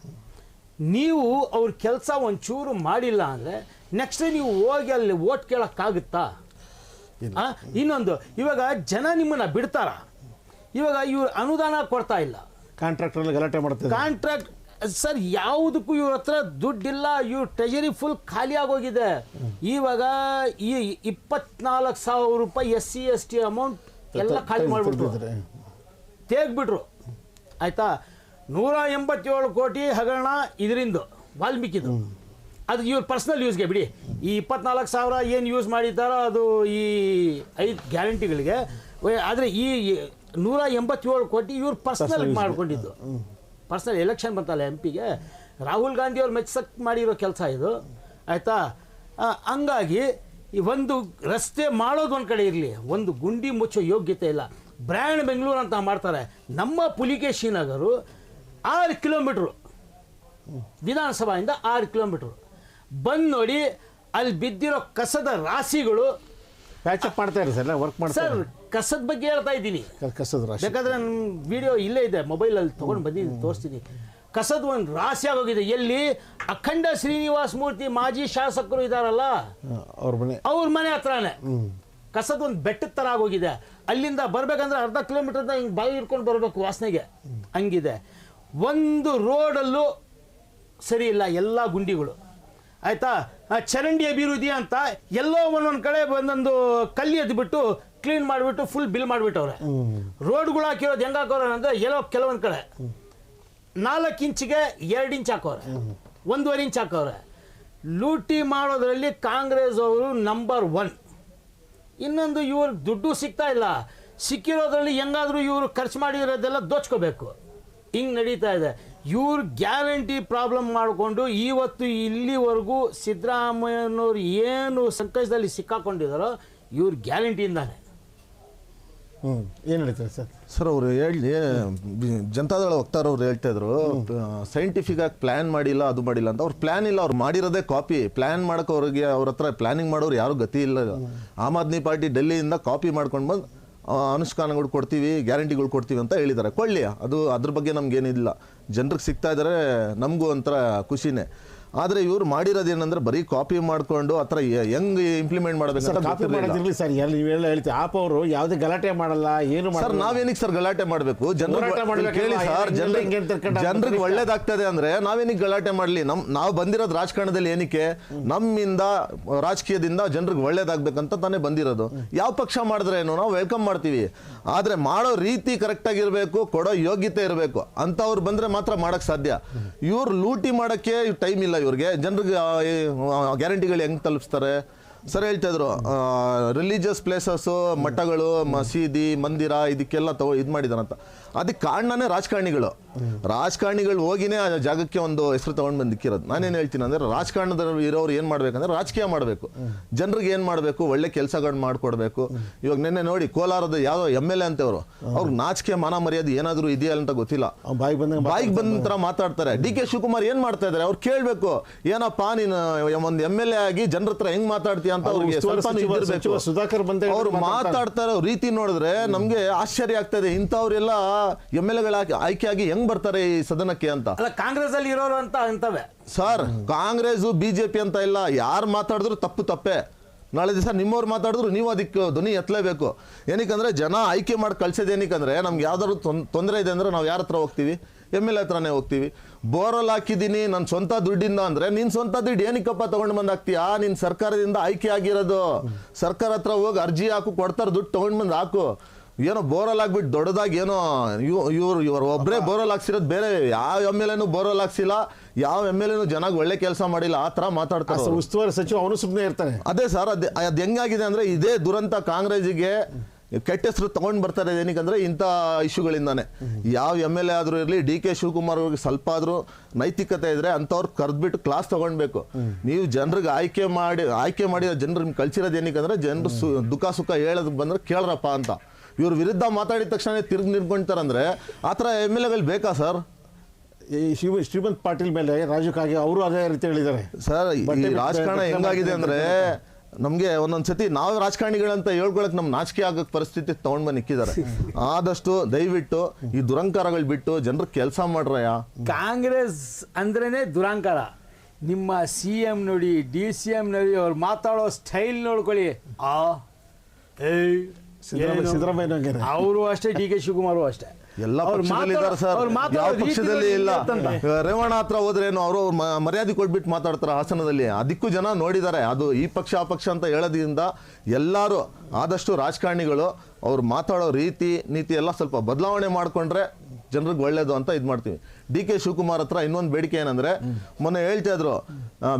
ನೀವು ಅವ್ರ ಕೆಲಸ ಒಂಚೂರು ಮಾಡಿಲ್ಲ ಅಂದರೆ ನೆಕ್ಸ್ಟ್ ನೀವು ಹೋಗಿ ಅಲ್ಲಿ ಓಟ್ ಕೇಳೋಕ್ಕಾಗುತ್ತಾ? ಇನ್ನೊಂದು, ಇವಾಗ ಜನ ನಿಮ್ಮನ್ನು ಬಿಡ್ತಾರ. ಇವಾಗ ಇವ್ರು ಅನುದಾನ ಕೊಡ್ತಾ ಇಲ್ಲ, ಕಾಂಟ್ರಾಕ್ಟರ್ ಗಲಾಟೆ ಮಾಡ್ತಾರೆ. ಕಾಂಟ್ರಾಕ್ಟ್ ಸರ್ ಯಾವುದಕ್ಕೂ ಇವ್ರ ಹತ್ರ ದುಡ್ಡಿಲ್ಲ. ಇವ್ರ ಟ್ರೆಜರಿ ಫುಲ್ ಖಾಲಿ ಆಗೋಗಿದೆ. ಇವಾಗ ಈ 24,000 ರೂಪಾಯಿ SC ST ಅಮೌಂಟ್ ಎಲ್ಲ ಖಾಲಿ ಮಾಡಿಬಿಟ್ರು, ತೇಗ್ಬಿಟ್ರು. ಆಯ್ತಾ. 187 ಕೋಟಿ ಹಗರಣ ಇದರಿಂದ ವಾಲ್ಮೀಕಿದು. ಅದು ಇವ್ರ ಪರ್ಸನಲ್ ಯೂಸ್ಗೆ ಬಿಡಿ. ಈ 24,000 ಏನು ಯೂಸ್ ಮಾಡಿದ್ದಾರೋ ಅದು ಈ 5 ಗ್ಯಾರಂಟಿಗಳಿಗೆ. ಆದರೆ ಈ 187 ಕೋಟಿ ಇವ್ರು ಪರ್ಸನಲ್ ಮಾಡ್ಕೊಂಡಿದ್ದು. ಪರ್ಸನಲ್ ಎಲೆಕ್ಷನ್ ಬಂತಲ್ಲ MP ಗೆ, ರಾಹುಲ್ ಗಾಂಧಿ ಅವ್ರು ಮೆಚ್ಚಕ್ ಮಾಡಿರೋ ಕೆಲಸ ಇದು. ಆಯಿತಾ. ಹಂಗಾಗಿ ಈ ಒಂದು ರಸ್ತೆ ಮಾಡೋದು ಒಂದು ಕಡೆ ಇರಲಿ, ಒಂದು ಗುಂಡಿ ಮುಚ್ಚೋ ಯೋಗ್ಯತೆ ಇಲ್ಲ. ಬ್ರ್ಯಾಂಡ್ ಬೆಂಗಳೂರು ಅಂತ ಮಾಡ್ತಾರೆ. ನಮ್ಮ ಪುಲಿಕೇಶಿ ನಗರು 6 ಕಿಲೋಮೀಟ್ರು, ವಿಧಾನಸಭೆಯಿಂದ 6 ಕಿಲೋಮೀಟ್ರು. ಬಂದು ನೋಡಿ, ಅಲ್ಲಿ ಬಿದ್ದಿರೋ ಕಸದ ರಾಶಿಗಳು. ಪ್ಯಾಚಪ್ ಮಾಡ್ತಾ ಇರಿ ಸರ್, ವರ್ಕ್ ಮಾಡ್ತಾರೆ ಸರ್. ಕಸದ ಬಗ್ಗೆ ಹೇಳ್ತಾ ಇದ್ದೀನಿ. ಕಸದ ರಾಶಿ ಬೇಕಾದ್ರೆ ನನ್ನ ವಿಡಿಯೋ ಇಲ್ಲೇ ಇದೆ, ಮೊಬೈಲಲ್ಲಿ ತೊಗೊಂಡು ಬಂದಿದ್ದೀನಿ, ತೋರಿಸ್ತೀನಿ. ಕಸದ ಒಂದು ರಾಶಿ ಆಗೋಗಿದೆ. ಎಲ್ಲಿ? ಅಖಂಡ ಶ್ರೀನಿವಾಸ ಮೂರ್ತಿ ಮಾಜಿ ಶಾಸಕರು ಇದ್ದಾರಲ್ಲ, ಅವ್ರ ಮನೆ ಹತ್ರನೇ ಕಸದ ಒಂದು ಬೆಟ್ಟದ ಥರ ಆಗೋಗಿದೆ. ಅಲ್ಲಿಂದ ಬರ್ಬೇಕಂದ್ರೆ ಅರ್ಧ ಕಿಲೋಮೀಟರ್ದ ಹಿಂಗೆ ಬಾಯಿ ಹಿಡ್ಕೊಂಡು ಬರಬೇಕು ವಾಸನೆಗೆ, ಹಂಗಿದೆ. ಒಂದು ರೋಡಲ್ಲೂ ಸರಿ ಇಲ್ಲ, ಎಲ್ಲ ಗುಂಡಿಗಳು. ಆಯಿತಾ. ಚರಂಡಿ ಅಭಿವೃದ್ಧಿ ಅಂತ ಎಲ್ಲೋ ಒಂದೊಂದು ಕಡೆ ಒಂದೊಂದು ಕಲ್ಲಿ ಎದ್ಬಿಟ್ಟು ಕ್ಲೀನ್ ಮಾಡಿಬಿಟ್ಟು ಫುಲ್ ಬಿಲ್ ಮಾಡಿಬಿಟ್ಟವ್ರೆ. ರೋಡ್ಗಳು ಹಾಕಿರೋದು ಹೆಂಗೆ ಹಾಕೋರೆ ಅಂದರೆ ಕೆಲವೊಂದು ಕಡೆ 4 ಇಂಚಿಗೆ 2 ಇಂಚ್ ಹಾಕೋರೆ, 1.5 ಇಂಚ್ ಹಾಕೋರೆ. ಲೂಟಿ ಮಾಡೋದ್ರಲ್ಲಿ ಕಾಂಗ್ರೆಸ್ ಅವರು ನಂಬರ್ 1. ಇನ್ನೊಂದು ಇವ್ರು ದುಡ್ಡು ಸಿಗ್ತಾ ಇಲ್ಲ, ಸಿಕ್ಕಿರೋದ್ರಲ್ಲಿ ಹೆಂಗಾದರೂ ಇವರು ಖರ್ಚು ಮಾಡಿರೋದೆಲ್ಲ ದೋಚ್ಕೋಬೇಕು. ಹಿಂಗೆ ನಡೀತಾ ಇದೆ. ಇವ್ರು ಗ್ಯಾರಂಟಿ ಪ್ರಾಬ್ಲಮ್ ಮಾಡಿಕೊಂಡು ಇವತ್ತು ಇಲ್ಲಿವರೆಗೂ ಸಿದ್ದರಾಮಯ್ಯನವ್ರು ಏನು ಸಂಕಷ್ಟದಲ್ಲಿ ಸಿಕ್ಕಾಕೊಂಡಿದ್ದಾರೋ ಇವ್ರ ಗ್ಯಾರಂಟಿಯಿಂದಾನೆ. ಏನು ನಡೀತದೆ ಸರ್ ಅವರು ಜನತಾದಳ ವಕ್ತಾರವ್ರು ಹೇಳ್ತಾ ಇದ್ರು ಸೈಂಟಿಫಿಕ್ ಆಗಿ ಪ್ಲಾನ್ ಮಾಡಿಲ್ಲ, ಅದು ಮಾಡಿಲ್ಲ ಅಂತ. ಅವ್ರು ಪ್ಲಾನ್ ಇಲ್ಲ, ಅವ್ರು ಮಾಡಿರೋದೇ ಕಾಪಿ. ಪ್ಲಾನ್ ಮಾಡಕ್ಕೆ ಅವ್ರಿಗೆ ಅವ್ರ ಹತ್ರ ಪ್ಲಾನಿಂಗ್ ಮಾಡೋರು ಯಾರು ಗತಿ ಇಲ್ಲ. ಆಮ್ ಆದ್ಮಿ ಪಾರ್ಟಿ ಡೆಲ್ಲಿಯಿಂದ ಕಾಪಿ ಮಾಡ್ಕೊಂಡು ಬಂದು ಅನುಷ್ಠಾನಗಳು ಕೊಡ್ತೀವಿ, ಗ್ಯಾರಂಟಿಗಳು ಕೊಡ್ತೀವಿ ಅಂತ ಹೇಳಿದ್ದಾರೆ. ಕೊಳ್ಳಿ, ಅದು ಅದ್ರ ಬಗ್ಗೆ ನಮ್ಗೇನಿಲ್ಲ. ಜನರಿಗೆ ಸಿಗ್ತಾ ಇದ್ದಾರೆ, ನಮಗೂ ಒಂಥರ ಖುಷಿನೇ. ಆದರೆ ಇವ್ರು ಮಾಡಿರೋದೇನಂದ್ರೆ ಬರೀ ಕಾಪಿ ಮಾಡ್ಕೊಂಡು ಆ ಥರ ಹೆಂಗೆ ಇಂಪ್ಲಿಮೆಂಟ್ ಮಾಡಬೇಕು ಕಾಪಿ ಮಾಡೋದಿರಲಿ ಸರ್. ನೀವೆಲ್ಲ ಹೇಳ್ತೀವಿ ಆಪ್ ಅವರು ಯಾವುದೇ ಗಲಾಟೆ ಮಾಡಲ್ಲ, ಏನು ಸರ್. ನಾವೇನಿಗೆ ಸರ್ ಗಲಾಟೆ ಮಾಡಬೇಕು? ಕೇಳಿ ಸರ್, ಜನರಿಗೆ ಒಳ್ಳೇದಾಗ್ತದೆ ಅಂದ್ರೆ ನಾವೇನಿಗೆ ಗಲಾಟೆ ಮಾಡಲಿ? ನಾವು ಬಂದಿರೋದು ರಾಜಕಾರಣದಲ್ಲಿ ಏನಕ್ಕೆ? ನಮ್ಮಿಂದ ರಾಜಕೀಯದಿಂದ ಜನರಿಗೆ ಒಳ್ಳೇದಾಗ್ಬೇಕಂತ ತಾನೇ ಬಂದಿರೋದು. ಯಾವ ಪಕ್ಷ ಮಾಡಿದ್ರೇನು ನಾವು ವೆಲ್ಕಮ್ ಮಾಡ್ತೀವಿ. ಆದರೆ ಮಾಡೋ ರೀತಿ ಕರೆಕ್ಟಾಗಿರಬೇಕು, ಕೊಡೋ ಯೋಗ್ಯತೆ ಇರಬೇಕು. ಅಂಥವ್ರು ಬಂದರೆ ಮಾತ್ರ ಮಾಡೋಕ್ಕೆ ಸಾಧ್ಯ. ಇವ್ರು ಲೂಟಿ ಮಾಡೋಕ್ಕೆ ಟೈಮ್ ಇಲ್ಲ ಇವ್ರಿಗೆ. ಜನರಿಗೆ ಗ್ಯಾರಂಟಿಗಳು ಹೆಂಗೆ ತಲುಪಿಸ್ತಾರೆ? ಸರ್ ಹೇಳ್ತಾ ಇದ್ರು ರಿಲಿಜಿಯಸ್ ಪ್ಲೇಸಸ್ಸು, ಮಠಗಳು, ಮಸೀದಿ, ಮಂದಿರ ಇದಕ್ಕೆಲ್ಲ ಇದು ಮಾಡಿದಾರಂತ. ಅದಕ್ಕೆ ಕಾರಣನೇ ರಾಜಕಾರಣಿಗಳು ಹೋಗಿನೇ ಆ ಜಾಗಕ್ಕೆ ಒಂದು ಹೆಸರು ತೊಗೊಂಡು ಬಂದು ದಿಕ್ಕಿರೋದು. ನಾನೇನು ಹೇಳ್ತೀನಿ ಅಂದರೆ ರಾಜಕಾರಣದಲ್ಲಿ ಇರೋರು ಏನು ಮಾಡಬೇಕಂದ್ರೆ ರಾಜಕೀಯ ಮಾಡಬೇಕು. ಜನರಿಗೆ ಏನು ಮಾಡಬೇಕು? ಒಳ್ಳೆ ಕೆಲಸಗಳನ್ನ ಮಾಡಿಕೊಡ್ಬೇಕು. ಇವಾಗ ನಿನ್ನೆ ನೋಡಿ ಕೋಲಾರದ ಯಾವುದೋ MLA ಅಂತವ್ರು, ಅವ್ರಿಗೆ ನಾಚಿಕೆ ಮಾನ ಮರ್ಯಾದೆ ಏನಾದರೂ ಇದೆಯಾ ಅಂತ ಗೊತ್ತಿಲ್ಲ. ಬಾಯಿಗೆ ಬಂದ ಥರ ಮಾತಾಡ್ತಾರೆ. DK ಶಿವಕುಮಾರ್ ಏನು ಮಾಡ್ತಾ ಇದ್ದಾರೆ? ಅವ್ರು ಕೇಳಬೇಕು, ಏನಪ್ಪ ನೀನು ಒಂದು MLA ಆಗಿ ಜನರ ಹತ್ರ ಹೆಂಗ್ ಮಾತಾಡ್ತೀಯ ಅಂತ ಅವ್ರಿಗೆ ಸ್ವಲ್ಪ ಸುಧಾಕರ್ ಬಂದ ಅವ್ರು ಮಾತಾಡ್ತಾ ಇರೋ ರೀತಿ ನೋಡಿದ್ರೆ ನಮ್ಗೆ ಆಶ್ಚರ್ಯ ಆಗ್ತದೆ. ಇಂಥವ್ರೆಲ್ಲ MLAಗಳ ಆಯ್ಕೆಯಾಗಿ ಹೆಂಗ್ ಬರ್ತಾರೆ ಈ ಸದನಕ್ಕೆ ಅಂತ. ಕಾಂಗ್ರೆಸ್ ಅಲ್ಲಿ ಇರೋರು ಅಂತ ಅಂತವೆ ಸರ್. ಕಾಂಗ್ರೆಸ್ BJP ಅಂತ ಇಲ್ಲ, ಯಾರು ಮಾತಾಡಿದ್ರು ತಪ್ಪೇ. ನಾಳೆ ದಿವಸ ನಿಮ್ಮವ್ರು ಮಾತಾಡಿದ್ರು ನೀವು ಅದಕ್ಕೆ ಧ್ವನಿ ಎತ್ತಲೇಬೇಕು. ಏನಕ್ಕಂದ್ರೆ ಜನ ಆಯ್ಕೆ ಮಾಡಿ ಕಳ್ಸೋದು ಏನಕ್ಕಂದ್ರೆ ನಮ್ಗೆ ಯಾವ್ದಾದ್ರು ತೊಂದರೆ ಇದೆ ಅಂದ್ರೆ ನಾವು ಯಾರ ಹತ್ರ ಹೋಗ್ತೀವಿ? MLA ಹತ್ರನೇ ಹೋಗ್ತೀವಿ. ಬೋರ್ವೆಲ್ ಹಾಕಿದ್ದೀನಿ ನನ್ನ ಸ್ವಂತ ದುಡ್ಡಿಂದ ಅಂದ್ರೆ ನಿನ್ನ ಸ್ವಂತ ದುಡ್ಡು ಏನಕ್ಕಪ್ಪ ತೊಗೊಂಡು ಬಂದು ಹಾಕ್ತೀಯಾ? ನಿನ್ನ ಸರ್ಕಾರದಿಂದ ಆಯ್ಕೆ ಆಗಿರೋದು. ಸರ್ಕಾರ ಹತ್ರ ಹೋಗಿ ಅರ್ಜಿ ಹಾಕು, ಕೊಡ್ತಾರೆ ದುಡ್ಡು ತೊಗೊಂಡು ಬಂದು ಹಾಕು. ಏನೋ ಬೋರ್ವೆಲ್ ಹಾಕ್ಬಿಟ್ಟು ದೊಡ್ಡದಾಗಿ ಏನೋ ಇವರು ಒಬ್ಬರೇ ಬೋರ್ವೆಲ್ ಹಾಕ್ಸಿರೋದು, ಬೇರೆ ಯಾವ MLAನೂ ಬೋರ್ವೆಲ್ ಹಾಕ್ಸಿಲ್ಲ, ಯಾವ MLAನೂ ಚೆನ್ನಾಗಿ ಒಳ್ಳೆ ಕೆಲಸ ಮಾಡಿಲ್ಲ. ಆ ಥರ ಮಾತಾಡ್ತಾರೆ. ಉಸ್ತುವಾರಿ ಸಚಿವ ಅವನು ಸುಮ್ಮನೆ ಇರ್ತಾನೆ. ಅದೇ ಸರ್, ಅದು ಹೆಂಗಾಗಿದೆ ಅಂದರೆ ಇದೇ ದುರಂತ. ಕಾಂಗ್ರೆಸ್ಸಿಗೆ ಕೆಟ್ಟ ಹೆಸರು ತಗೊಂಡು ಬರ್ತಾರೆ. ಏನಕ್ಕಂದ್ರೆ ಇಂಥ ಇಶ್ಯೂಗಳಿಂದಾನೆ. ಯಾವ MLA ಆದರೂ ಇರಲಿ, DK ಶಿವಕುಮಾರ್ ಅವ್ರಿಗೆ ಸ್ವಲ್ಪ ಆದರೂ ನೈತಿಕತೆ ಇದ್ರೆ ಅಂಥವ್ರು ಕರೆದ್ಬಿಟ್ಟು ಕ್ಲಾಸ್ ತಗೊಳ್ಬೇಕು. ನೀವು ಜನರಿಗೆ ಆಯ್ಕೆ ಮಾಡಿರೋ ಜನರು ನಿಮ್ಗೆ ಕಳ್ಸಿರೋದು ಏನಕ್ಕಂದ್ರೆ ಜನರು ದುಃಖ ಸುಖ ಹೇಳೋದಕ್ಕೆ ಬಂದ್ರೆ ಕೇಳ್ರಪ್ಪ ಅಂತ. ಇವ್ರ ವಿರುದ್ಧ ಮಾತಾಡಿದ ತಕ್ಷಣ ತಿರುಗಿ ನಿಂತ್ಕೊಳ್ತಾರಂದ್ರೆ ಆ ಥರ MLAಗಳು ಬೇಕಾ ಸರ್? ಈ ಶ್ರೀಮಂತ್ ಪಾಟೀಲ್ ಮೇಲೆ ರಾಜು ಕಾಗೆ ಅವರು ಅದೇ ರೀತಿ ಹೇಳಿದ್ದಾರೆ ಸರ್. ಈ ರಾಜಕಾರಣ ಹೆಂಗಾಗಿದೆ ಅಂದ್ರೆ ನಮಗೆ ಒಂದೊಂದ್ಸತಿ ನಾವು ರಾಜಕಾರಣಿಗಳಂತ ಹೇಳ್ಕೊಳಕ್ ನಮ್ ನಾಚಿಕೆ ಆಗೋ ಪರಿಸ್ಥಿತಿ ತಗೊಂಡ್ ಬಂದು ನಿಕ್ಕಿದ್ದಾರೆ. ಆದಷ್ಟು ದಯವಿಟ್ಟು ಈ ದುರಂಕಾರಗಳು ಬಿಟ್ಟು ಜನರು ಕೆಲಸ ಮಾಡ್ರಯ್ಯ. ಕಾಂಗ್ರೆಸ್ ಅಂದ್ರೇನೆ ದುರಂಕಾರ. ನಿಮ್ಮ CM ನೋಡಿ, DCM ನೋಡಿ, ಅವ್ರು ಮಾತಾಡೋ ಸ್ಟೈಲ್ ನೋಡ್ಕೊಳ್ಳಿ. ಸಿದ್ದರಾಮಯ್ಯ ಅವರು ಅಷ್ಟೇ, DK ಶಿವಕುಮಾರ್ ಅಷ್ಟೇ. ಎಲ್ಲ ಪಕ್ಷದಲ್ಲಿ ಇದ್ದಾರೆ ಸರ್, ಯಾವ ಪಕ್ಷದಲ್ಲಿ ಇಲ್ಲ. ರೇವಣ್ಣ ಹತ್ರ ಹೋದ್ರೇನು ಅವರು ಮರ್ಯಾದೆ ಕೊಟ್ಬಿಟ್ಟು ಮಾತಾಡ್ತಾರೆ ಹಾಸನದಲ್ಲಿ. ಅದಕ್ಕೂ ಜನ ನೋಡಿದ್ದಾರೆ. ಅದು ಈ ಪಕ್ಷ ಆ ಪಕ್ಷ ಅಂತ ಹೇಳೋದ್ರಿಂದ ಎಲ್ಲರೂ ಆದಷ್ಟು ರಾಜಕಾರಣಿಗಳು ಅವ್ರು ಮಾತಾಡೋ ರೀತಿ ನೀತಿ ಎಲ್ಲ ಸ್ವಲ್ಪ ಬದಲಾವಣೆ ಮಾಡಿಕೊಂಡ್ರೆ ಜನರಿಗೆ ಒಳ್ಳೇದು ಅಂತ ಇದು ಮಾಡ್ತೀವಿ. DK ಶಿವಕುಮಾರ್ ಹತ್ರ ಇನ್ನೊಂದು ಬೇಡಿಕೆ ಏನಂದ್ರೆ, ಮೊನ್ನೆ ಹೇಳ್ತಾ ಇದ್ರು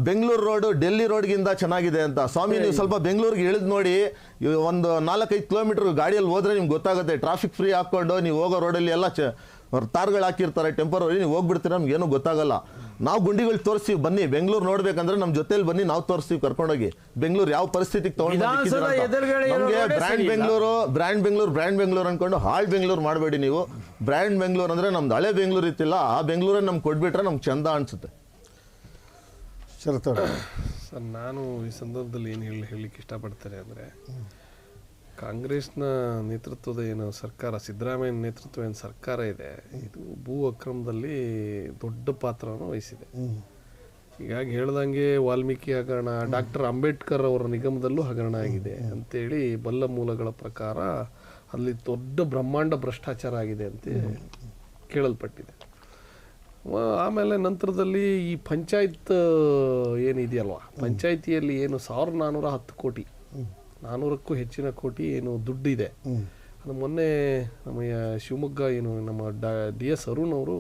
ಬೆಂಗಳೂರು ರೋಡು ಡೆಲ್ಲಿ ರೋಡ್ಗಿಂತ ಚೆನ್ನಾಗಿದೆ ಅಂತ. ಸ್ವಾಮಿ, ನೀವು ಸ್ವಲ್ಪ ಬೆಂಗಳೂರಿಗೆ ಇಳಿದು ನೋಡಿ, ಒಂದು 4-5 ಕಿಲೋಮೀಟರ್ ಗಾಡಿಯಲ್ಲಿ ಹೋದ್ರೆ ನಿಮ್ಗೆ ಗೊತ್ತಾಗುತ್ತೆ. ಟ್ರಾಫಿಕ್ ಫ್ರೀ ಹಾಕೊಂಡು ನೀವು ಹೋಗೋ ರೋಡಲ್ಲಿ ಎಲ್ಲ ತಾರ್ಗಳು ಹಾಕಿರ್ತಾರೆ ಟೆಂಪರರಿ, ನೀವು ಹೋಗ್ಬಿಡ್ತೀರ, ನಮ್ಗೆ ಏನೂ ಗೊತ್ತಾಗಲ್ಲ. ನಾವು ಗುಂಡಿಗಳು ತೋರಿಸ್ತೀವಿ, ಬನ್ನಿ ಬೆಂಗಳೂರು ನೋಡ್ಬೇಕಂದ್ರೆ ನಮ್ಮ ಜೊತೆಲಿ ಬನ್ನಿ, ನಾವು ತೋರಿಸ್ತೀವಿ ಕರ್ಕೊಂಡೋಗಿ ಬೆಂಗಳೂರು ಯಾವ ಪರಿಸ್ಥಿತಿಗೆ ತಗೊಂಡು ನಮಗೆ ಬ್ರ್ಯಾಂಡ್ ಬೆಂಗಳೂರು ಅನ್ಕೊಂಡು ಹಾಳ್ ಬೆಂಗಳೂರು ಮಾಡಬೇಡಿ ನೀವು. ಬ್ರ್ಯಾಂಡ್ ಬೆಂಗಳೂರು ಅಂದ್ರೆ ನಮ್ದು ಹಳೆ ಬೆಂಗಳೂರು ಇತ್ತಿಲ್ಲ, ಆ ಬೆಂಗಳೂರನ್ನ ನಮ್ಗೆ ಕೊಟ್ಬಿಟ್ರೆ ನಮ್ಗೆ ಚಂದ ಅನ್ಸುತ್ತೆ. ಸರ್, ನಾನು ಈ ಸಂದರ್ಭದಲ್ಲಿ ಏನು ಹೇಳಲಿಕ್ಕೆ ಇಷ್ಟಪಡ್ತೇನೆ ಅಂದರೆ, ಕಾಂಗ್ರೆಸ್ನ ನೇತೃತ್ವದ ಏನು ಸರ್ಕಾರ, ಸಿದ್ದರಾಮಯ್ಯ ನೇತೃತ್ವ ಏನು ಸರ್ಕಾರ ಇದೆ, ಇದು ಭೂ ಅಕ್ರಮದಲ್ಲಿ ದೊಡ್ಡ ಪಾತ್ರವನ್ನು ವಹಿಸಿದೆ. ಹೀಗಾಗಿ ಹೇಳ್ದಂಗೆ ವಾಲ್ಮೀಕಿ ಹಗರಣ, ಡಾಕ್ಟರ್ ಅಂಬೇಡ್ಕರ್ ಅವರ ನಿಗಮದಲ್ಲೂ ಹಗರಣ ಆಗಿದೆ ಅಂತೇಳಿ ಬಲ್ಲ ಮೂಲಗಳ ಪ್ರಕಾರ ಅಲ್ಲಿ ದೊಡ್ಡ ಬ್ರಹ್ಮಾಂಡ ಭ್ರಷ್ಟಾಚಾರ ಆಗಿದೆ ಅಂತ ಕೇಳಲ್ಪಟ್ಟಿದೆ. ಆಮೇಲೆ ನಂತರದಲ್ಲಿ ಈ ಪಂಚಾಯತ್ ಏನಿದೆಯಲ್ವ, ಪಂಚಾಯತಿಯಲ್ಲಿ ಏನು 1410 ಕೋಟಿ 400ಕ್ಕೂ ಹೆಚ್ಚಿನ ಕೋಟಿ ಏನು ದುಡ್ಡಿದೆ. ಅದು ಮೊನ್ನೆ ನಮ್ಮ ಶಿವಮೊಗ್ಗ ಏನು ನಮ್ಮ DS ಅರುಣ್ ಅವರು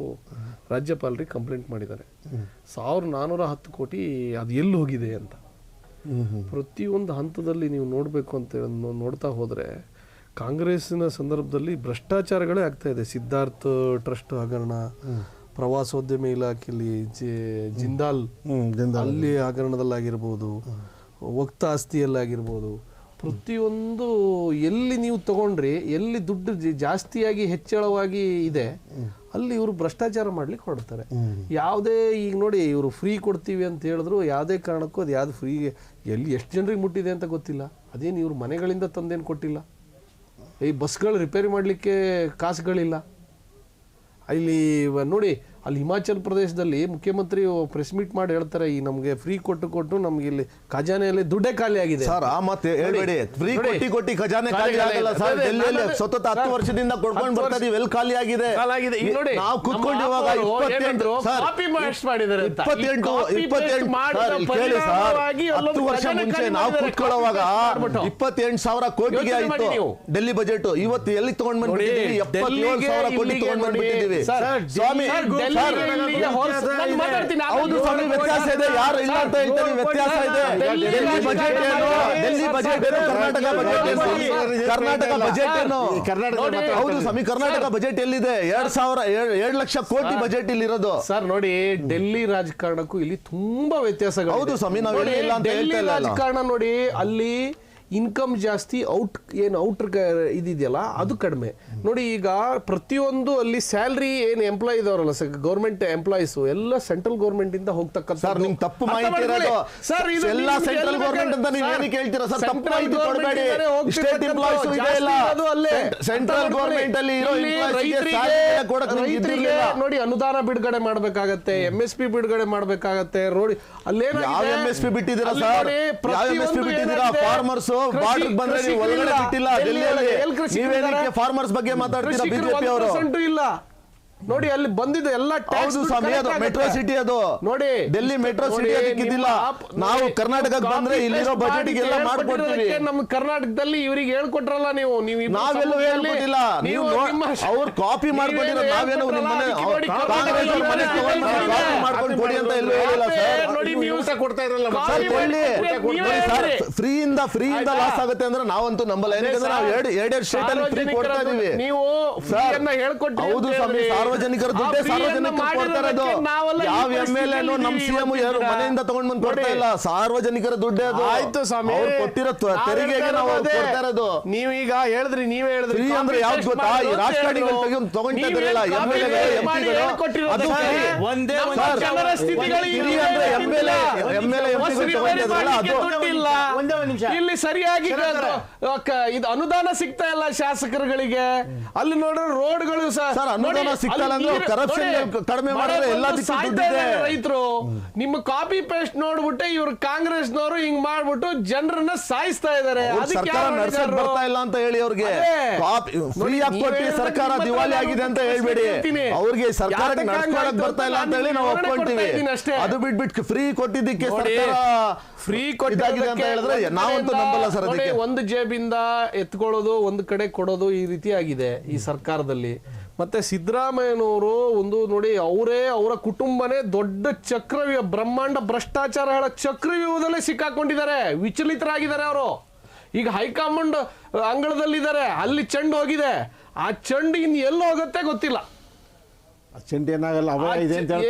ರಾಜ್ಯಪಾಲರಿಗೆ ಕಂಪ್ಲೇಂಟ್ ಮಾಡಿದ್ದಾರೆ, 1410 ಕೋಟಿ ಅದು ಎಲ್ಲಿ ಹೋಗಿದೆ ಅಂತ. ಪ್ರತಿಯೊಂದು ಹಂತದಲ್ಲಿ ನೀವು ನೋಡಬೇಕು ಅಂತ ನೋಡ್ತಾ ಹೋದರೆ ಕಾಂಗ್ರೆಸ್ಸಿನ ಸಂದರ್ಭದಲ್ಲಿ ಭ್ರಷ್ಟಾಚಾರಗಳೇ ಆಗ್ತಾ ಇದೆ. ಸಿದ್ಧಾರ್ಥ ಟ್ರಸ್ಟ್ ಹಗರಣ, ಪ್ರವಾಸೋದ್ಯಮ ಇಲಾಖೆಯಲ್ಲಿ ಜಿಂದಾಲ್ ಅಲ್ಲಿ ಹಗರಣದಲ್ಲಾಗಿರ್ಬೋದು, ವಕ್ತ ಆಸ್ತಿಯಲ್ಲಾಗಿರ್ಬೋದು, ಪ್ರತಿಯೊಂದು ಎಲ್ಲಿ ನೀವು ತಗೊಂಡ್ರಿ, ಎಲ್ಲಿ ದುಡ್ಡು ಜಾಸ್ತಿಯಾಗಿ ಹೆಚ್ಚಳವಾಗಿ ಇದೆ ಅಲ್ಲಿ ಇವರು ಭ್ರಷ್ಟಾಚಾರ ಮಾಡ್ಲಿಕ್ಕೆ ಹೊರಡ್ತಾರೆ. ಯಾವುದೇ ಈಗ ನೋಡಿ ಇವರು ಫ್ರೀ ಕೊಡ್ತೀವಿ ಅಂತ ಹೇಳಿದ್ರು ಯಾವುದೇ ಕಾರಣಕ್ಕೂ ಅದು ಯಾವ್ದು ಫ್ರೀ ಎಲ್ಲಿ ಎಷ್ಟು ಜನರಿಗೆ ಮುಟ್ಟಿದೆ ಅಂತ ಗೊತ್ತಿಲ್ಲ. ಅದೇನು ಇವ್ರು ಮನೆಗಳಿಂದ ತಂದೇನು ಕೊಟ್ಟಿಲ್ಲ. ಈ ಬಸ್ಗಳು ರಿಪೇರಿ ಮಾಡಲಿಕ್ಕೆ ಕಾಸುಗಳಿಲ್ಲ. ಇಲ್ಲಿ ನೋಡಿ ಅಲ್ಲಿ ಹಿಮಾಚಲ್ ಪ್ರದೇಶದಲ್ಲಿ ಮುಖ್ಯಮಂತ್ರಿ ಪ್ರೆಸ್ ಮೀಟ್ ಮಾಡಿ ಹೇಳ್ತಾರೆ, ಈ ನಮಗೆ ಫ್ರೀ ಕೊಟ್ಟು ನಮ್ಗೆ ಇಲ್ಲಿ ಖಜಾನೆಯಲ್ಲಿ ದುಡ್ಡೇ ಖಾಲಿ ಆಗಿದೆ. ಸರ್ ಆ ಮತ್ತೆ ಹೇಳ್ಬೇಡಿ, ಫ್ರೀ ಕೊಟ್ಟಿ ಖಜಾನೆ ಖಾಲಿ ಆಗಲ್ಲ ಸರ್. ಡೆಲ್ಲಿಯಲ್ಲಿ ಸತತ 10 ವರ್ಷದಿಂದ ಕೊಡ್ಕೊಂಡು ಬರ್ತಾ ಇದೀವಿ, ಎಲ್ಲಿ ಖಾಲಿ ಆಗಿದೆ? ನಾವು ಕುತ್ಕೊಂಡು ಇವಾಗ 28 ವರ್ಷ ಮುಂಚೆ ನಾವು ಕುತ್ಕೊಳ್ಳೋವಾಗ 28,000 ಕೋಟಿಗೆ ಆಯ್ತು ಡೆಲ್ಲಿ ಬಜೆಟ್. ಇವತ್ತು ಎಲ್ಲಿ ತಗೊಂಡ್ ಬಂದ್ಬಿಟ್ಟಿದ್ದೀವಿ? 77,000 ಕೋಟಿ ತಗೊಂಡ್ ಬಂದ್ಬಿಟ್ಟಿದ್ದೀವಿ ಸ್ವಾಮಿ. ಹೌದು ಸ್ವಾಮಿ, ವ್ಯತ್ಯಾಸ ಇದೆ, ಯಾರು ಇಲ್ಲ ಅಂತ ಹೇಳ್ತಾರೆ, ವ್ಯತ್ಯಾಸ ಇದೆ. ಡೆಲ್ಲಿ ಬಜೆಟ್ ಏನು, ಡೆಲ್ಲಿ ಬಜೆಟ್ ಏನು, ಕರ್ನಾಟಕ ಬಜೆಟ್ ಏನು? ಕರ್ನಾಟಕ ಬಜೆಟ್ ಏನು? ಹೌದು ಸ್ವಾಮಿ, ಕರ್ನಾಟಕ ಬಜೆಟ್ ಎಲ್ಲಿದೆ? 2 ಲಕ್ಷ ಕೋಟಿ ಬಜೆಟ್ ಇಲ್ಲಿ ಇರೋದು. ಸರ್ ನೋಡಿ, ಡೆಲ್ಲಿ ರಾಜಕಾರಣಕ್ಕೂ ಇಲ್ಲಿ ತುಂಬಾ ವ್ಯತ್ಯಾಸಗಳು. ಹೌದು ಸ್ವಾಮಿ, ನಾವು ಇಲ್ಲ ಅಂತ ಹೇಳ್ತಾ ಇಲ್ಲ. ರಾಜಕಾರಣ ನೋಡಿ, ಅಲ್ಲಿ ಇನ್ಕಮ್ ಜಾಸ್ತಿ, ಔಟರ್ ಇದೆಯಲ್ಲ ಅದು ಕಡಿಮೆ. ನೋಡಿ ಈಗ ಪ್ರತಿಯೊಂದು ಅಲ್ಲಿ ಸ್ಯಾಲ್ರಿ ಏನು ಎಂಪ್ಲಾಯ್ ಇದಾವರಲ್ಲ ಗೌರ್ಮೆಂಟ್ ಎಂಪ್ಲಾಯೀಸ್ ಎಲ್ಲ ಸೆಂಟ್ರಲ್ ಗೌರ್ಮೆಂಟ್ ಇಂದ ಹೋಗ್ತಕ್ಕಂಥ. ಸರ್ ನಿಮ್ ತಪ್ಪು ಮಾಹಿತಿ ಇರೋದು. ಸರ್ ಎಲ್ಲ ಸೆಂಟ್ರಲ್ ಗೌರ್ಮೆಂಟ್ ಅಂತ ನೀವು ಏನಕ್ಕೆ ಹೇಳ್ತೀರಾ ಸರ್? ತಪ್ಪು ಮಾಹಿತಿ ಕೊಡಬೇಡಿ. ಸ್ಟೇಟ್ ಎಂಪ್ಲಾಯೀಸ್ ಇದೆ ಇಲ್ಲ, ಸೆಂಟ್ರಲ್ ಗೌರ್ಮೆಂಟ್ ಅಲ್ಲಿ ಇರೋ ರೈತರಿಗೆ ನೋಡಿ ಅನುದಾನ ಬಿಡುಗಡೆ ಮಾಡಬೇಕಾಗತ್ತೆ, MSP ಬಿಡುಗಡೆ ಮಾಡಬೇಕಾಗತ್ತೆ. ನೋಡಿ ಅಲ್ಲೇನೋ ಯಾವ MSP ಬಿಟ್ಟಿದ್ದೀರಾ ಸರ್? ಯಾವ MSP ಬಿಟ್ಟಿದ್ದೀರಾ? ಫಾರ್ಮರ್ಸ್ ಬಾರ್ಡರ್ ಬಂದ್ರೆ ನೀವು ಒಳಗಡೆ ಬಿಟ್ಟಿಲ್ಲ. ಡೆಲ್ಲಿಯಲ್ಲಿ ನೀವೇನಕ್ಕೆ ಫಾರ್ಮರ್ಸ್ ಬಗ್ಗೆ ಮಾತಾಡ್ತೀರಾ? ಬಿಜೆಪಿ ಅವರು ಇಲ್ಲ ನೋಡಿ, ಅಲ್ಲಿ ಬಂದಿದೆ ಎಲ್ಲ ಟ್ಯಾಕ್ಸ್. ಮೆಟ್ರೋ ಸಿಟಿ ಅದು ನೋಡಿ, ಡೆಲ್ಲಿ ಮೆಟ್ರೋ ಸಿಟಿ ಅದಕ್ಕಿದ್ದಿಲ್ಲ. ನಾವು ಕರ್ನಾಟಕಕ್ಕೆ ಬಂದ್ರೆ ಇಲ್ಲಿರೋ ಬಜೆಟ್ ಎಲ್ಲ ಮಾಡ್ಕೊಡ್ತೀವಿ. ನಮ್ಮ ಕರ್ನಾಟಕದಲ್ಲಿ ಇವ್ರಿಗೆ ಹೇಳ್ಕೊಟ್ರಲ್ಲ ನೀವು. ನಾವೆಲ್ಲೂ ಹೇಳ್ಕೊಟ್ಟಿಲ್ಲ, ನೀವು ಅವ್ರು ಕಾಪಿ ಮಾಡ್ಕೊಂಡಿರೋ. ನಾವೇನು ಮಾಡ್ಕೊಂಡು ಕೊಡಿ ಅಂತ ಎಲ್ಲೂ ಹೇಳಿಲ್ಲ ಸರ್. ಕೊಡ್ತಾ ಇರಲ್ಲ ಫ್ರೀಯಿಂದ ಲಾಸ್ ಆಗುತ್ತೆ ಅಂದ್ರೆ ನಾವಂತೂ ನಂಬಲ್ಲ. ಯಾಕಂದ್ರೆ ನಾವು ಎರಡು ಸ್ಟೇಟ್ ಅಲ್ಲಿ ಫ್ರೀ ಕೊಡ್ತಾ ಇದೀವಿ. ನೀವು ಹೇಳ್ಕೊಟ್ರಿ. ಹೌದು ಸ್ವಾಮಿ, ಸಾರ್ವಜನಿಕರ ದುಡ್ಡೇ ಸಾರ್ವಜನಿಕರು ಕೊಡ್ತಾ ಇರೋದು. ಯಾವ MLA ನಮ್ಮ CM ಯಾರು ಮನೆಯಿಂದ ತಗೊಂಡ್ ಬಂದು ಕೊಡ್ತಾ ಇಲ್ಲ, ಸಾರ್ವಜನಿಕರ ದುಡ್ಡೇ ಅದು. ಆಯ್ತು ಸ್ವಾಮಿ, ಅವ್ರು ಕೊಟ್ಟಿರೋ ತೆರಿಗೆಗೆ ನಾವು ಕೊಡ್ತಾ ಇರೋದು. ನೀವೀಗ ಹೇಳಿದ್ರಿ, ನೀವೇ ಹೇಳಿದ್ರಿ ಫ್ರೀ ಅಂದ್ರೆ ಯಾವ್ದು ಗೊತ್ತಾ? ಈ ರಾಜಕಾರಣಿಗಳು ತಗೊಂತಾ ಇದ್ರಲ್ಲ MLA MPಗಳು, ಅದು ಒಂದೇ ಜನರ ಸ್ಥಿತಿಗಳು ಇಲ್ಲಿ ಸರಿಯಾಗಿ ಇದು ಅನುದಾನ ಸಿಗ್ತಾ ಇಲ್ಲ ಶಾಸಕರುಗಳಿಗೆ. ಅಲ್ಲಿ ನೋಡ್ರೆ ರೋಡ್ಗಳು ಸರ್ ಅನುದಾನ ಸಿಗ್ತಾ ಇಲ್ಲ ಅಂದ್ರೆ ಕರಪ್ಷನ್ ಕಡಿಮೆ ಮಾಡಿದ್ರೆ ಎಲ್ಲದಕ್ಕೂ ದುಡ್ಡಿದೆ. ರೈತರು ನಿಮ್ಮ ಕಾಪಿ ಪೇಸ್ಟ್ ನೋಡ್ಬಿಟ್ಟೆ ಇವ್ರು ಕಾಂಗ್ರೆಸ್ನವರು ಹಿಂಗ್ ಮಾಡ್ಬಿಟ್ಟು ಜನರನ್ನ ಸಾಯಿಸ್ತಾ ಇದಾರೆ. ಸರ್ಕಾರ ನಡ್ಸಕ್ ಬರ್ತಾ ಇಲ್ಲ ಅಂತ ಹೇಳಿ ಅವ್ರಿಗೆ ಫ್ರೀ ಆಗಿ ಕೊಟ್ಟು ಸರ್ಕಾರ ದಿವಾಳಿ ಆಗಿದೆ ಅಂತ ಹೇಳ್ಬೇಡಿ. ಅವ್ರಿಗೆ ಸರ್ಕಾರಕ್ಕೆ ನಡ್ಸ್ಕೊಳಕ್ ಬರ್ತಾ ಇಲ್ಲ ಅಂತ ಹೇಳಿ ನಾವು ಒಪ್ಕೊಂತೀವಿ. ಅದು ಬಿಟ್ಬಿಟ್ಟು ಫ್ರೀ ಕೊಟ್ಟಿದ್ದಕ್ಕೆ ಸರ್ಕಾರ ಫ್ರೀ ಕೊಟ್ಟಿದೆ ಅಂತ ಹೇಳಿದ್ರೆ ನಾವಂತೂ ನಂಬಲ್ಲ ಸರ್. ಅದಕ್ಕೆ ಒಂದು ಜೇಬಿಂದ ಎತ್ಕೊಳ್ಳೋದು, ಒಂದು ಕಡೆ ಕೊಡೋದು, ಈ ರೀತಿ ಆಗಿದೆ ಈ ಸರ್ಕಾರದಲ್ಲಿ. ಮತ್ತೆ ಸಿದ್ದರಾಮಯ್ಯನವರು ಒಂದು ನೋಡಿ, ಅವರ ಕುಟುಂಬನೇ ದೊಡ್ಡ ಚಕ್ರವ್ಯೂಹ, ಬ್ರಹ್ಮಾಂಡ ಭ್ರಷ್ಟಾಚಾರಗಳ ಚಕ್ರವ್ಯೂಹದಲ್ಲೇ ಸಿಕ್ಕಾಕೊಂಡಿದ್ದಾರೆ, ವಿಚಲಿತರಾಗಿದ್ದಾರೆ ಅವರು. ಈಗ ಹೈಕಮಾಂಡ್ ಅಂಗಳದಲ್ಲಿದ್ದಾರೆ, ಅಲ್ಲಿ ಚೆಂಡು ಹೋಗಿದೆ. ಆ ಚೆಂಡು ಇನ್ನು ಎಲ್ಲಿ ಹೋಗುತ್ತೆ ಗೊತ್ತಿಲ್ಲ.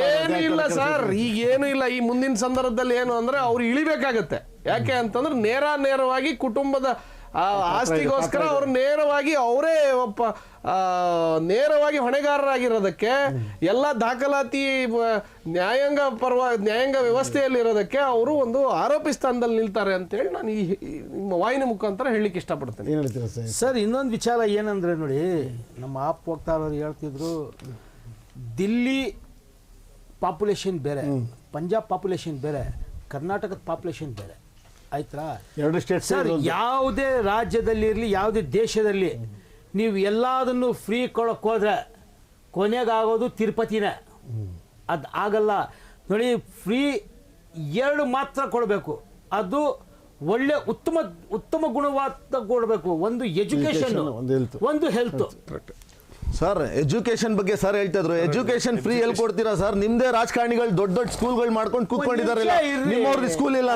ಏನು ಇಲ್ಲ ಸರ್, ಈಗ ಏನು ಇಲ್ಲ. ಈ ಮುಂದಿನ ಸಂದರ್ಭದಲ್ಲಿ ಏನು ಅಂದ್ರೆ ಅವ್ರು ಇಳಿಬೇಕಾಗತ್ತೆ. ಯಾಕೆ ಅಂತಂದ್ರೆ ನೇರವಾಗಿ ಕುಟುಂಬದ ಆಸ್ತಿಗೋಸ್ಕರ ಅವ್ರು ನೇರವಾಗಿ ಅವರೇ ನೇರವಾಗಿ ಹೊಣೆಗಾರರಾಗಿರೋದಕ್ಕೆ, ಎಲ್ಲ ದಾಖಲಾತಿ ನ್ಯಾಯಾಂಗ ವ್ಯವಸ್ಥೆಯಲ್ಲಿ ಇರೋದಕ್ಕೆ ಅವರು ಒಂದು ಆರೋಪಿ ಸ್ಥಾನದಲ್ಲಿ ನಿಲ್ತಾರೆ ಅಂತೇಳಿ ನಾನು ಈ ನಿಮ್ಮ ವಾಹಿನಿ ಮುಖಾಂತರ ಹೇಳಲಿಕ್ಕೆ ಇಷ್ಟಪಡ್ತೇನೆ. ಸರ್ ಇನ್ನೊಂದು ವಿಚಾರ ಏನಂದ್ರೆ ನೋಡಿ, ನಮ್ಮ ಆಪ್ ವಕ್ತಾರರು ಹೇಳ್ತಿದ್ರು, ದಿಲ್ಲಿ ಪಾಪ್ಯುಲೇಷನ್ ಬೇರೆ, ಪಂಜಾಬ್ ಪಾಪ್ಯುಲೇಷನ್ ಬೇರೆ, ಕರ್ನಾಟಕದ ಪಾಪ್ಯುಲೇಷನ್ ಬೇರೆ. ಆಯ್ತಾ? ಎರಡು ಸ್ಟೇಟ್ ಸರ್, ಯಾವುದೇ ರಾಜ್ಯದಲ್ಲಿ ಇರಲಿ, ಯಾವುದೇ ದೇಶದಲ್ಲಿ ನೀವು ಎಲ್ಲದನ್ನು ಫ್ರೀ ಕೊಡೋಕೆ ಹೋದ್ರೆ ಕೊನೆಗಾಗೋದು ತಿರುಪತಿನೇ. ಅದು ಆಗಲ್ಲ ನೋಡಿ. ಫ್ರೀ 2 ಮಾತ್ರ ಕೊಡಬೇಕು, ಅದು ಒಳ್ಳೆ ಉತ್ತಮ ಗುಣವಾದ ಕೊಡಬೇಕು. ಒಂದು ಎಜುಕೇಶನ್, ಒಂದು ಹೆಲ್ತ್. ಸರ್ ಎಜುಕೇಶನ್ ಬಗ್ಗೆ ಸರ್ ಹೇಳ್ತಾ ಇದ್ರು, ಎಜುಕೇಶನ್ ಫ್ರೀ ಎಲ್ಲಿ ಕೊಡ್ತೀರಾ ಸರ್? ನಿಮ್ದೇ ರಾಜಕಾರಣಿಗಳು ದೊಡ್ಡ ದೊಡ್ಡ ಸ್ಕೂಲ್ಗಳು ಮಾಡ್ಕೊಂಡು ಕೂತ್ಕೊಂಡಿದಾರಲ್ಲ, ನಿಮ್ಮವ್ರಿಗೆ ಸ್ಕೂಲ್ ಇಲ್ಲ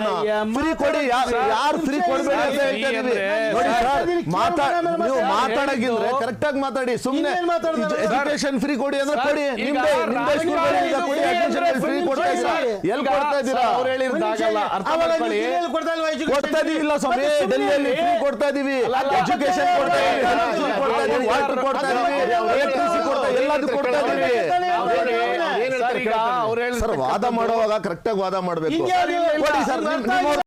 ಫ್ರೀ ಕೊಡಿ. ಯಾರು ಫ್ರೀ ಕೊಡ್ಬೇಡಿ ಅಂತ ಹೇಳ್ತಾ ಇದೀವಿ ನೋಡಿ ಸರ್. ನೀವು ಮಾತಾಡೋಗಿದ್ರೆ ಕರೆಕ್ಟ್ ಆಗಿ ಮಾತಾಡಿ. ಸುಮ್ಮನೆ ಎಜುಕೇಶನ್ ಫ್ರೀ ಕೊಡಿ ಅಂದ್ರೆ ಕೊಡಿ. ನಿಮ್ದೇ ಸ್ಕೂಲ್ಗಳಿಂದ ಕೊಡಿ, ಎಜುಕೇಶನ್ ಫ್ರೀ ಕೊಡ್ತಾ ಇದ್ದೀರಾ. ಎಲ್ಲಿ ಕೊಡ್ತಾ ಇದ್ದೀರಾ? ಅವ್ರು ಹೇಳಿರ್ದಾಗಲ್ಲ, ಅರ್ಥ ಮಾಡ್ಕೊಳ್ಳಿ. ಕೊಡ್ತಾ ಇದೀವಿಲ್ಲ ಸ್ವಾಮಿ, ಡೆಲ್ಲಿಯಲ್ಲಿ ಫ್ರೀ ಕೊಡ್ತಾ ಇದೀವಿ, ಎಜುಕೇಶನ್ ಕೊಡ್ತಾ ಇದೀವಿ, ಕೊಡ್ತಾ ಇದೀವಿ, ವಾಟರ್ ಕೊಡ್ತಾ ಇದೀವಿ, ಎಲ್ಲದೂ ಕೊಡ್ತಾ ಇದೀವಿ. ಸರ್ ವಾದ ಮಾಡುವಾಗ ಕರೆಕ್ಟ್ ಆಗಿ ವಾದ ಮಾಡಬೇಕು. ಕೊಡಿ ಸರ್.